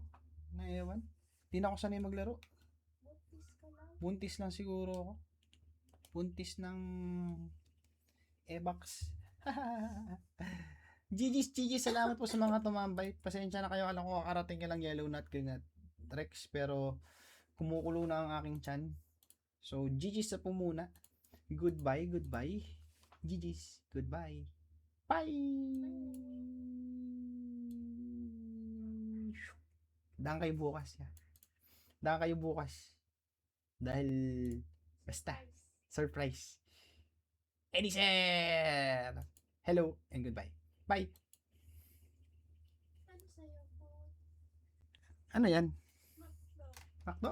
Naiwan. Di na ako sanay maglaro. Buntis ka lang. Buntis lang siguro ako. Buntis ng Ebax. GG, salamat po sa mga tumambay. Pasensya na kayo, alam ko kakarating ka lang Yellow Nut Green Nut Rex, pero kumukulo na ang aking chan. So, GG sa po muna. Goodbye. GG's, goodbye. Bye! Daan kayo bukas. Ya. Daan kayo bukas. Dahil, basta, surprise. Edison! Hello and goodbye. Bye! Ano sa'yo po? Ano yan? Makdo. Makdo?